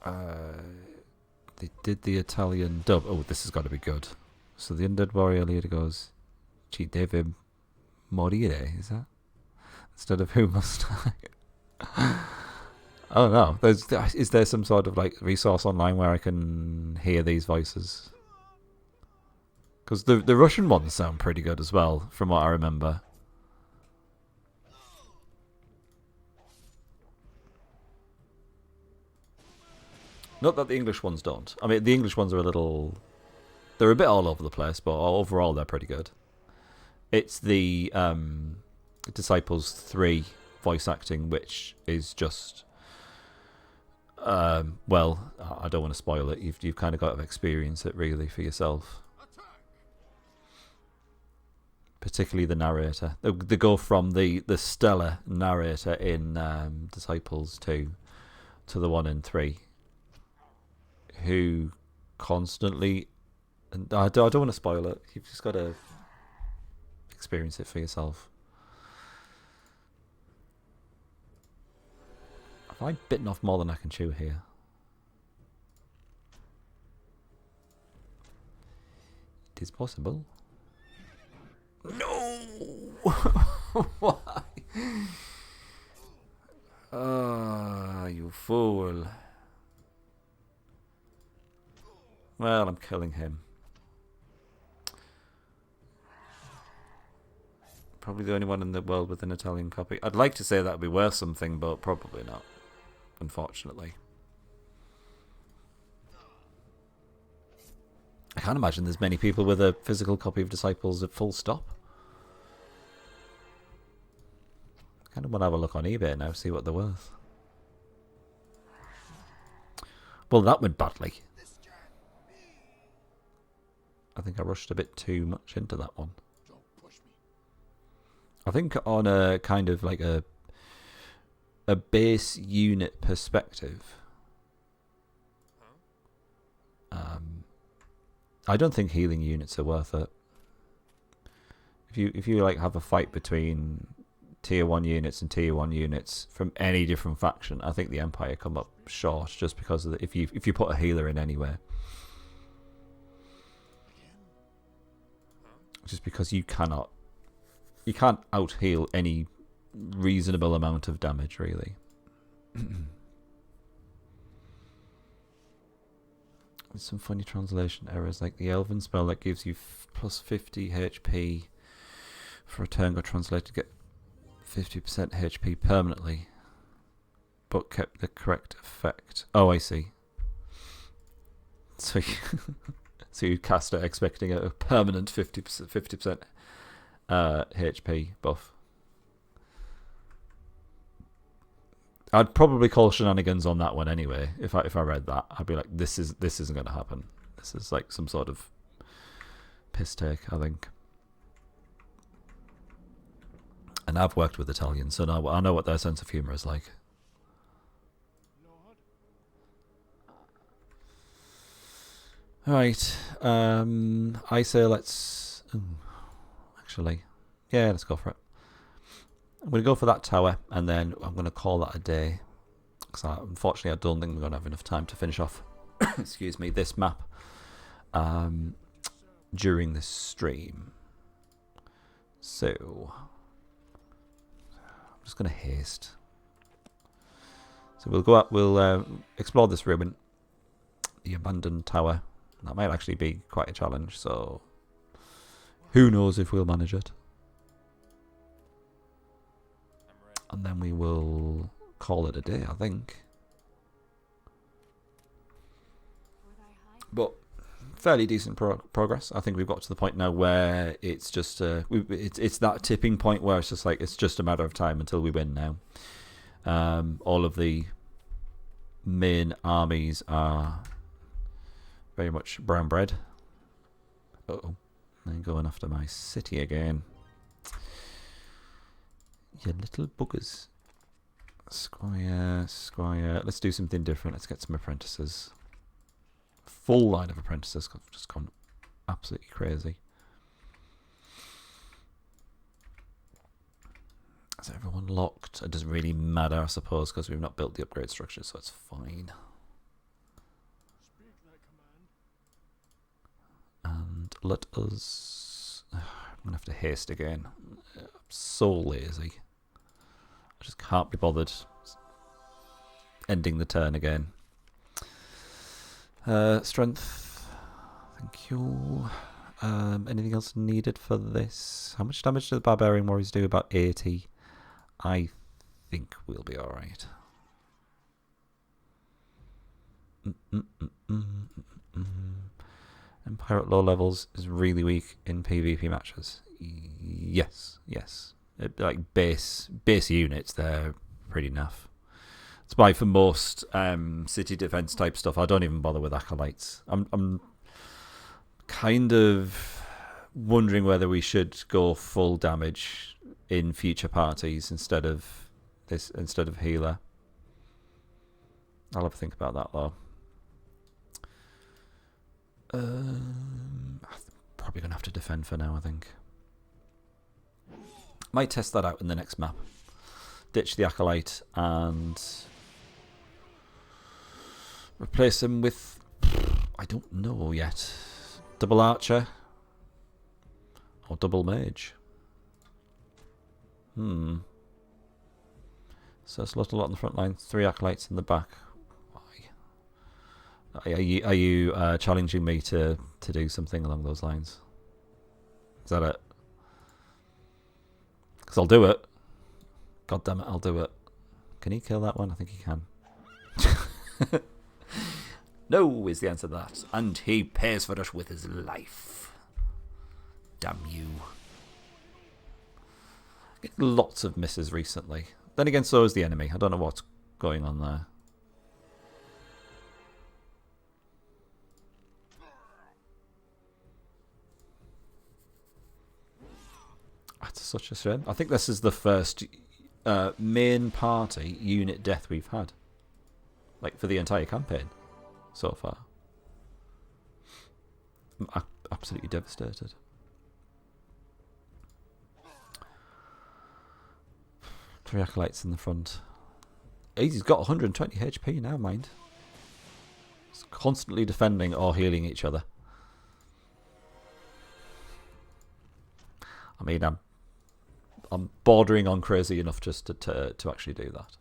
They did the Italian dub. Oh, this has got to be good. So the undead warrior leader goes, "Ci deve morire," is that? Instead of "who must I?" Oh no. Is there some sort of like resource online where I can hear these voices? Because the Russian ones sound pretty good as well, from what I remember. Not that the English ones don't. I mean, the English ones are they're a bit all over the place, but overall they're pretty good. It's the Disciples 3 voice acting, which is just... well, I don't want to spoil it. You've kind of got to experience it, really, for yourself. Particularly the narrator. They go from the stellar narrator in Disciples 2 to the one in 3. Who constantly, and I don't want to spoil it. You've just got to experience it for yourself. Have I bitten off more than I can chew here? It is possible. No! Why? Ah, you fool. Well, I'm killing him. Probably the only one in the world with an Italian copy. I'd like to say that would be worth something, but probably not. Unfortunately. I can't imagine there's many people with a physical copy of Disciples at full stop. I kind of want to have a look on eBay now, see what they're worth. Well, that went badly. I think I rushed a bit too much into that one. I think on a kind of like a base unit perspective, I don't think healing units are worth it. If you like have a fight between tier 1 units and tier 1 units from any different faction, I think the Empire come up short just because of if you put a healer in anywhere. Just because you can't out heal any reasonable amount of damage, really. There's some funny translation errors, like the Elven spell that gives you plus 50 HP for a turn got translated to get 50% HP permanently, but kept the correct effect. Oh, I see. So so you cast it expecting a permanent 50% HP buff. I'd probably call shenanigans on that one anyway. If I read that, I'd be like, this isn't going to happen. This is like some sort of piss take, I think. And I've worked with Italians, so now I know what their sense of humour is like. Right, I say let's... actually, yeah, let's go for it. I'm going to go for that tower, and then I'm going to call that a day. Because unfortunately, I don't think we're going to have enough time to finish off, excuse me, this map during this stream. So, I'm just going to haste. So we'll go up, we'll explore this ruin, the abandoned tower. That might actually be quite a challenge, so who knows if we'll manage it. And then we will call it a day, I think. But fairly decent progress. I think we've got to the point now where it's just it's that tipping point where it's just like it's just a matter of time until we win now. All of the main armies are very much brown bread. Uh-oh. They're going after my city again. You little buggers. Squire, squire. Let's do something different. Let's get some apprentices. Full line of apprentices. I've just gone absolutely crazy. Is everyone locked? It doesn't really matter, I suppose, because we've not built the upgrade structure, so it's fine. And let us... I'm going to have to haste again. I'm so lazy. I just can't be bothered ending the turn again. Strength. Thank you. Anything else needed for this? How much damage do the Barbarian Warriors do? About 80. I think we'll be alright. Empire at low levels is really weak in PvP matches. Yes, yes. Like base units, they're pretty naff. That's why for most city defense type stuff, I don't even bother with acolytes. I'm kind of wondering whether we should go full damage in future parties instead of healer. I'll have a think about that though. I'm probably gonna have to defend for now, I think. Might test that out in the next map. Ditch the acolyte and replace him with, I don't know yet, double archer or double mage. So it's a lot on the front line, 3 acolytes in the back. Why? Are you challenging me to do something along those lines? Is that it? Because I'll do it. God damn it, I'll do it. Can he kill that one? I think he can. No is the answer to that. And he pays for it with his life. Damn you. I get lots of misses recently. Then again, so is the enemy. I don't know what's going on there. That's such a shame. I think this is the first main party unit death we've had. Like, for the entire campaign so far. I'm absolutely devastated. Three acolytes in the front. He's got 120 HP now, mind. He's constantly defending or healing each other. I mean, I'm bordering on crazy enough just to actually do that.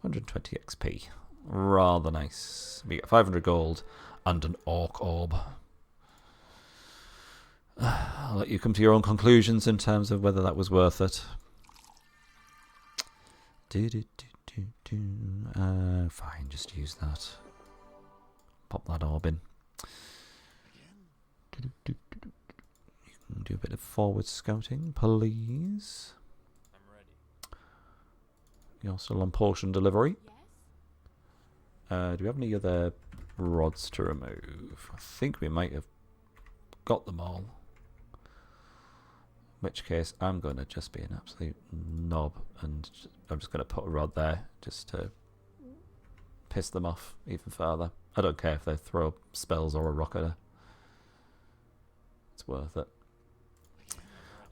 120 XP. Rather nice. We get 500 gold and an orc orb. I'll let you come to your own conclusions in terms of whether that was worth it. Fine, just use that. Pop that orb in. You can do a bit of forward scouting, please. I'm ready. You're still on potion delivery. Yes? Do we have any other rods to remove? I think we might have got them all. In which case, I'm going to just be an absolute knob, and I'm just going to put a rod there just to piss them off even further. I don't care if they throw spells or a rock at her. It's worth it.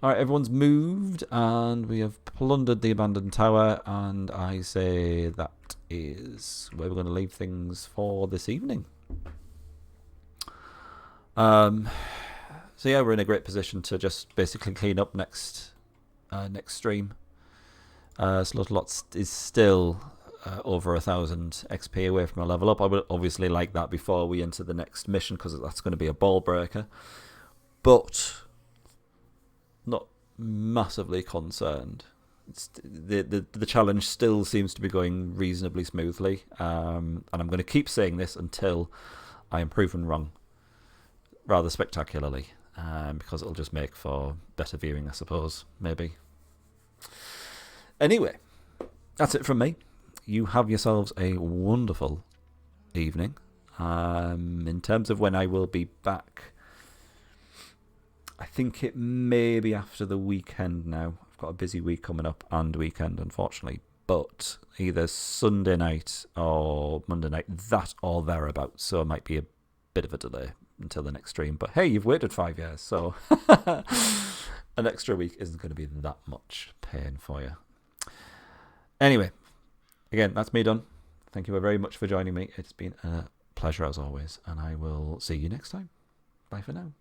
Alright, everyone's moved, and we have plundered the abandoned tower, and I say that is where we're going to leave things for this evening. So yeah, we're in a great position to just basically clean up next stream. Slaughterlot is still over 1,000 XP away from a level up. I would obviously like that before we enter the next mission, because that's going to be a ball breaker. But not massively concerned. The challenge still seems to be going reasonably smoothly, and I'm going to keep saying this until I am proven wrong, rather spectacularly. Because it'll just make for better viewing, I suppose, maybe. Anyway, that's it from me. You have yourselves a wonderful evening. In terms of when I will be back, I think it may be after the weekend now. I've got a busy week coming up and weekend, unfortunately. But either Sunday night or Monday night, that or thereabouts. So it might be a bit of a delay until the next stream. But hey, you've waited 5 years, so an extra week isn't going to be that much pain for you. Anyway, again, that's me done. Thank you very much for joining me. It's been a pleasure as always, and I will see you next time. Bye for now.